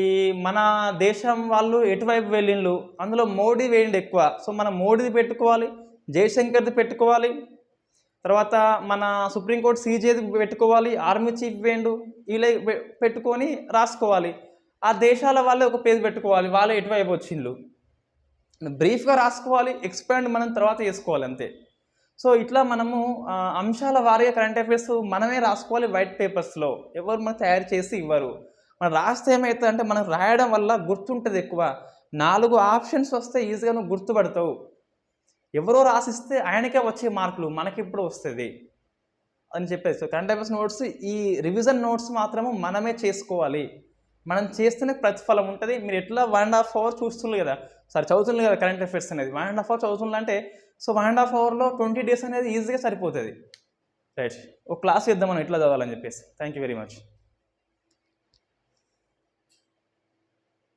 Speaker 1: మన దేశం వాళ్ళు ఎటువైపు వెళ్ళిండ్రు అందులో మోడీ వేయండి ఎక్కువ. సో మనం మోడీది పెట్టుకోవాలి, జయశంకర్ది పెట్టుకోవాలి, తర్వాత మన సుప్రీంకోర్టు సీజేది పెట్టుకోవాలి, ఆర్మీ చీఫ్ వేయండు ఇలా పెట్టుకొని రాసుకోవాలి. ఆ దేశాల వాళ్ళే ఒక పేజ్ పెట్టుకోవాలి, వాళ్ళు ఎటువైపు వచ్చిండ్రు బ్రీఫ్గా రాసుకోవాలి. ఎక్స్పాండ్ మనం తర్వాత చేసుకోవాలి అంతే. సో ఇట్లా మనము అంశాల వారీగా కరెంట్ అఫైర్స్ మనమే రాసుకోవాలి వైట్ పేపర్స్లో. ఎవరు మనకు తయారు చేసి ఇవ్వరు. మనం రాస్తే ఏమవుతుంది అంటే మనకు రాయడం వల్ల గుర్తుంటుంది ఎక్కువ. 4 ఆప్షన్స్ వస్తే ఈజీగా నువ్వు గుర్తుపడతావు. ఎవరో రాసిస్తే ఆయనకే వచ్చే మార్కులు మనకి ఇప్పుడు వస్తుంది అని చెప్పేసి. సో కరెంట్ అఫైర్స్ నోట్స్, ఈ రివిజన్ నోట్స్ మాత్రము మనమే చేసుకోవాలి. మనం చేస్తేనే ప్రతిఫలం ఉంటుంది. మీరు ఎట్లా 1.5 hours చూస్తున్నారు కదా, చదువుతుంది కదా కరెంట్ అఫైర్స్ అనేది. 1.5 hours చదువుతుందంటే సో 1.5 hourలో 20 days అనేది ఈజీగా సరిపోతుంది. రైట్. ఒక క్లాస్ ఇద్దాం మనం ఎట్లా చదవాలని చెప్పేసి. Thank you very much.